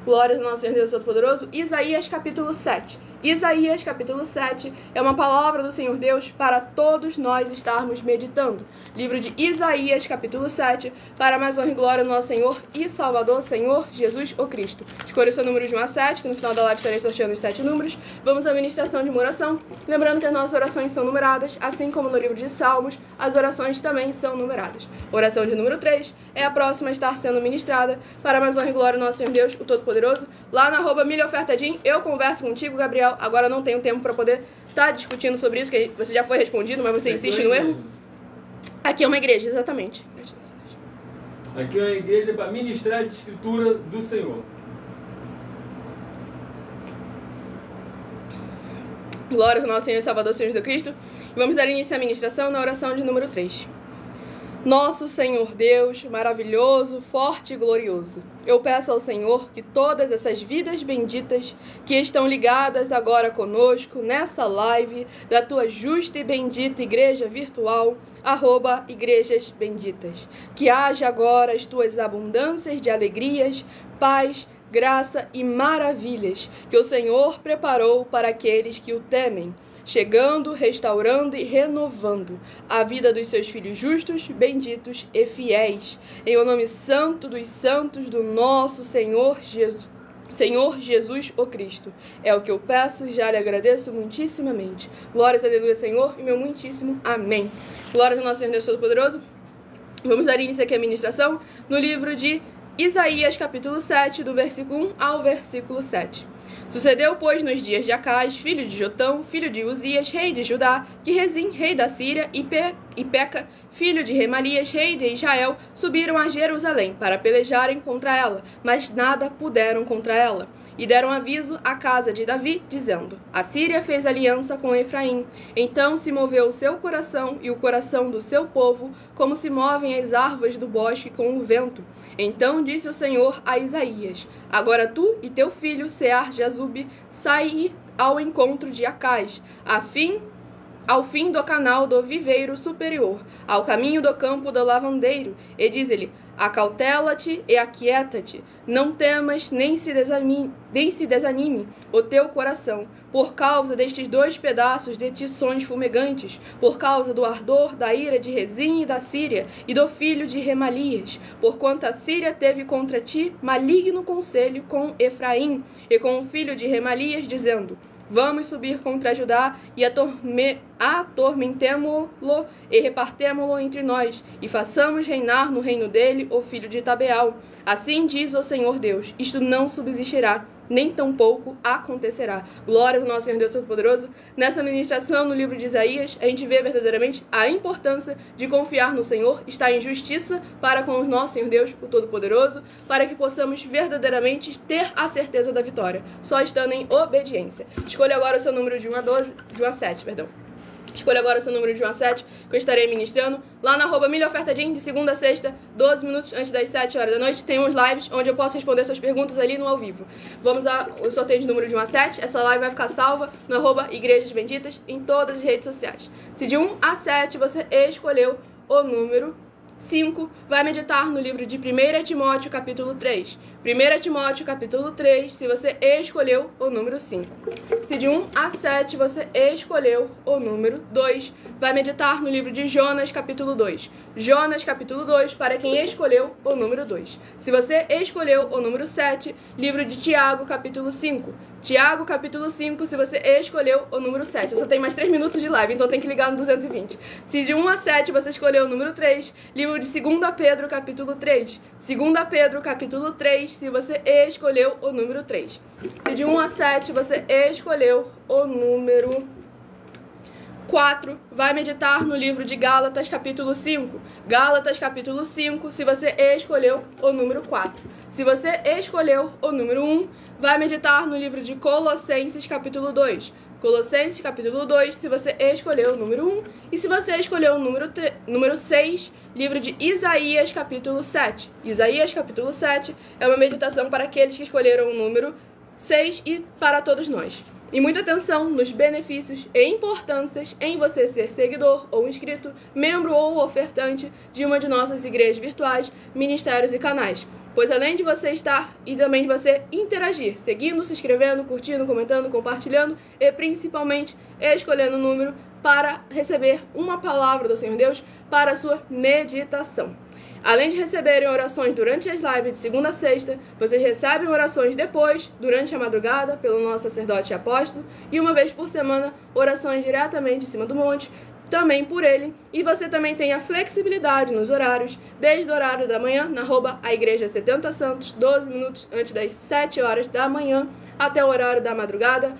Glórias ao nosso Senhor Deus Todo-Poderoso. Isaías, capítulo 7. Isaías, capítulo 7, é uma palavra do Senhor Deus para todos nós estarmos meditando. Livro de Isaías, capítulo 7, para mais honra e glória do nosso Senhor e Salvador, Senhor Jesus o Cristo. Escolha o seu número de 1 a 7, que no final da live estarei sorteando os 7 números. Vamos à ministração de uma oração. Lembrando que as nossas orações são numeradas, assim como no livro de Salmos, as orações também são numeradas. Oração de número 3 é a próxima a estar sendo ministrada para mais honra e glória do nosso Senhor Deus, o Todo-Poderoso. Lá na @milhaofertadim, eu converso contigo, Gabriel. Agora não tenho tempo para poder estar discutindo sobre isso, que você já foi respondido, mas você insiste no erro. Aqui é uma igreja, exatamente. Aqui é uma igreja para ministrar a escritura do Senhor. Glórias ao nosso Senhor e Salvador, Senhor Jesus Cristo. E vamos dar início à ministração na oração de número 3. Nosso Senhor Deus, maravilhoso, forte e glorioso, eu peço ao Senhor que todas essas vidas benditas que estão ligadas agora conosco nessa live da tua justa e bendita igreja virtual, @igrejas benditas, que haja agora as tuas abundâncias de alegrias, paz, graça e maravilhas que o Senhor preparou para aqueles que o temem, chegando, restaurando e renovando a vida dos seus filhos justos, benditos e fiéis. Em o nome santo dos santos do nosso Senhor Jesus, o Cristo. É o que eu peço e já lhe agradeço muitíssimamente. Glórias, aleluia, Senhor, e meu muitíssimo amém. Glórias ao nosso Senhor Deus Todo-Poderoso. Vamos dar início aqui à ministração no livro de Isaías, capítulo 7, do versículo 1 ao versículo 7. Sucedeu, pois, nos dias de Acais, filho de Jotão, filho de Uzias, rei de Judá, que Rezim, rei da Síria, e Peca, filho de Remalias, rei de Israel, subiram a Jerusalém para pelejarem contra ela, mas nada puderam contra ela. E deram aviso à casa de Davi, dizendo: a Síria fez aliança com Efraim. Então se moveu o seu coração e o coração do seu povo, como se movem as árvores do bosque com o vento. Então disse o Senhor a Isaías: agora tu e teu filho Sear-Jazub saí ao encontro de Acais, ao fim do canal do viveiro superior, ao caminho do campo do lavandeiro, e diz-lhe: acautela-te e aquieta-te, não temas nem se desanime o teu coração, por causa destes 2 pedaços de tições fumegantes, por causa do ardor da ira de Rezim e da Síria, e do filho de Remalias, porquanto a Síria teve contra ti maligno conselho com Efraim, e com o filho de Remalias, dizendo: vamos subir contra Judá e atormentemo-lo e repartemo-lo entre nós, e façamos reinar no reino dele o filho de Tabeal. Assim diz o Senhor Deus: isto não subsistirá, nem tampouco acontecerá. Glórias ao nosso Senhor Deus Todo-Poderoso. Nessa ministração no livro de Isaías, a gente vê verdadeiramente a importância de confiar no Senhor, estar em justiça para com o nosso Senhor Deus, o Todo-Poderoso, para que possamos verdadeiramente ter a certeza da vitória, só estando em obediência. Escolha agora o seu número de 1 a 7, perdão. Escolha agora o seu número de 1 a 7, que eu estarei ministrando lá na @milhaofertadim, de segunda a sexta, 12 minutos antes das 7 horas da noite. Tem uns lives onde eu posso responder suas perguntas ali no ao vivo. Vamos ao sorteio de número de 1 a 7. Essa live vai ficar salva no @igrejas benditas em todas as redes sociais. Se de 1 a 7 você escolheu o número 5, vai meditar no livro de 1 Timóteo, capítulo 3. 1 Timóteo, capítulo 3, se você escolheu o número 5. Se de 1 a 7 você escolheu o número 2, vai meditar no livro de Jonas, capítulo 2. Jonas, capítulo 2, para quem escolheu o número 2. Se você escolheu o número 7, livro de Tiago, capítulo 5. Tiago, capítulo 5, se você escolheu o número 7. Eu só tenho mais 3 minutos de live, então tem que ligar no 220. Se de 1 a 7 você escolheu o número 3, livro de 2 Pedro, capítulo 3. 2 Pedro, capítulo 3, se você escolheu o número 3. Se de 1 a 7 você escolheu o número 4, vai meditar no livro de Gálatas, capítulo 5. Gálatas, capítulo 5, se você escolheu o número 4. Se você escolheu o número 1, vai meditar no livro de Colossenses, capítulo 2. Colossenses, capítulo 2, se você escolheu o número 1. E se você escolheu o número 6, livro de Isaías, capítulo 7. Isaías, capítulo 7, é uma meditação para aqueles que escolheram o número 6 e para todos nós. E muita atenção nos benefícios e importâncias em você ser seguidor ou inscrito, membro ou ofertante de uma de nossas igrejas virtuais, ministérios e canais. Pois além de você estar e também de você interagir, seguindo, se inscrevendo, curtindo, comentando, compartilhando e principalmente escolhendo o número para receber uma palavra do Senhor Deus para a sua meditação. Além de receberem orações durante as lives de segunda a sexta, vocês recebem orações depois, durante a madrugada, pelo nosso sacerdote e apóstolo, e uma vez por semana, orações diretamente de cima do monte, também por ele. E você também tem a flexibilidade nos horários, desde o horário da manhã, na @ Igreja 70 Santos, 12 minutos antes das 7 horas da manhã, até o horário da madrugada,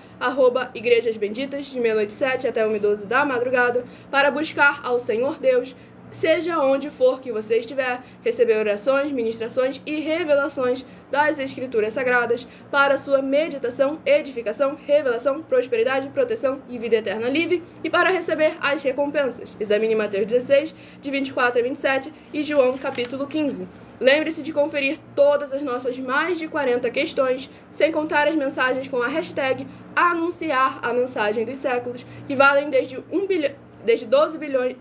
@Igrejas Benditas, de meia-noite 7 até 1h12 da madrugada, para buscar ao Senhor Deus, seja onde for que você estiver, receber orações, ministrações e revelações das Escrituras Sagradas para sua meditação, edificação, revelação, prosperidade, proteção e vida eterna livre, e para receber as recompensas. Examine Mateus 16, de 24 a 27 e João capítulo 15. Lembre-se de conferir todas as nossas mais de 40 questões, sem contar as mensagens com a hashtag anunciar a mensagem dos séculos, que valem desde 12 milhões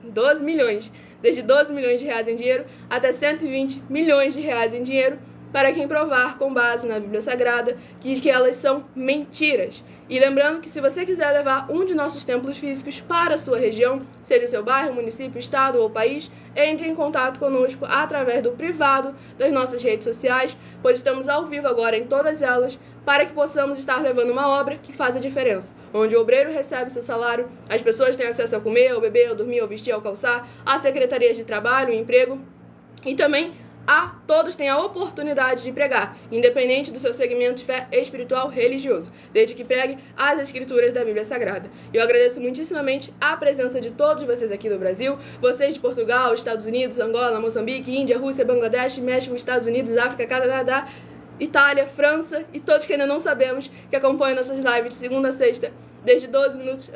de reais em dinheiro até 120 milhões de reais em dinheiro, para quem provar com base na Bíblia Sagrada que elas são mentiras. E lembrando que se você quiser levar um de nossos templos físicos para a sua região, seja o seu bairro, município, estado ou país, entre em contato conosco através do privado das nossas redes sociais, pois estamos ao vivo agora em todas elas, para que possamos estar levando uma obra que faz a diferença, onde o obreiro recebe seu salário, as pessoas têm acesso a comer, ao beber, ao dormir, ao vestir, ao calçar, a secretarias de trabalho, emprego, e também todos têm a oportunidade de pregar, independente do seu segmento de fé espiritual religioso, desde que pregue as escrituras da Bíblia Sagrada. Eu agradeço muitíssimamente a presença de todos vocês aqui do Brasil, vocês de Portugal, Estados Unidos, Angola, Moçambique, Índia, Rússia, Bangladesh, México, Estados Unidos, África, Canadá, Itália, França e todos que ainda não sabemos, que acompanham nossas lives de segunda a sexta, desde 12 minutos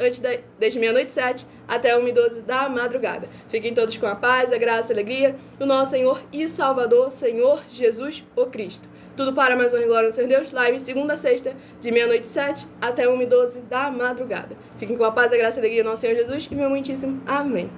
desde meia-noite 7 até 1h12 da madrugada. Fiquem todos com a paz, a graça e a alegria do nosso Senhor e Salvador, Senhor Jesus, o Cristo. Tudo para mais honra e glória do Senhor Deus, live segunda a sexta, de meia-noite 7 até 1h12 da madrugada. Fiquem com a paz, a graça e a alegria do nosso Senhor Jesus e meu muitíssimo amém.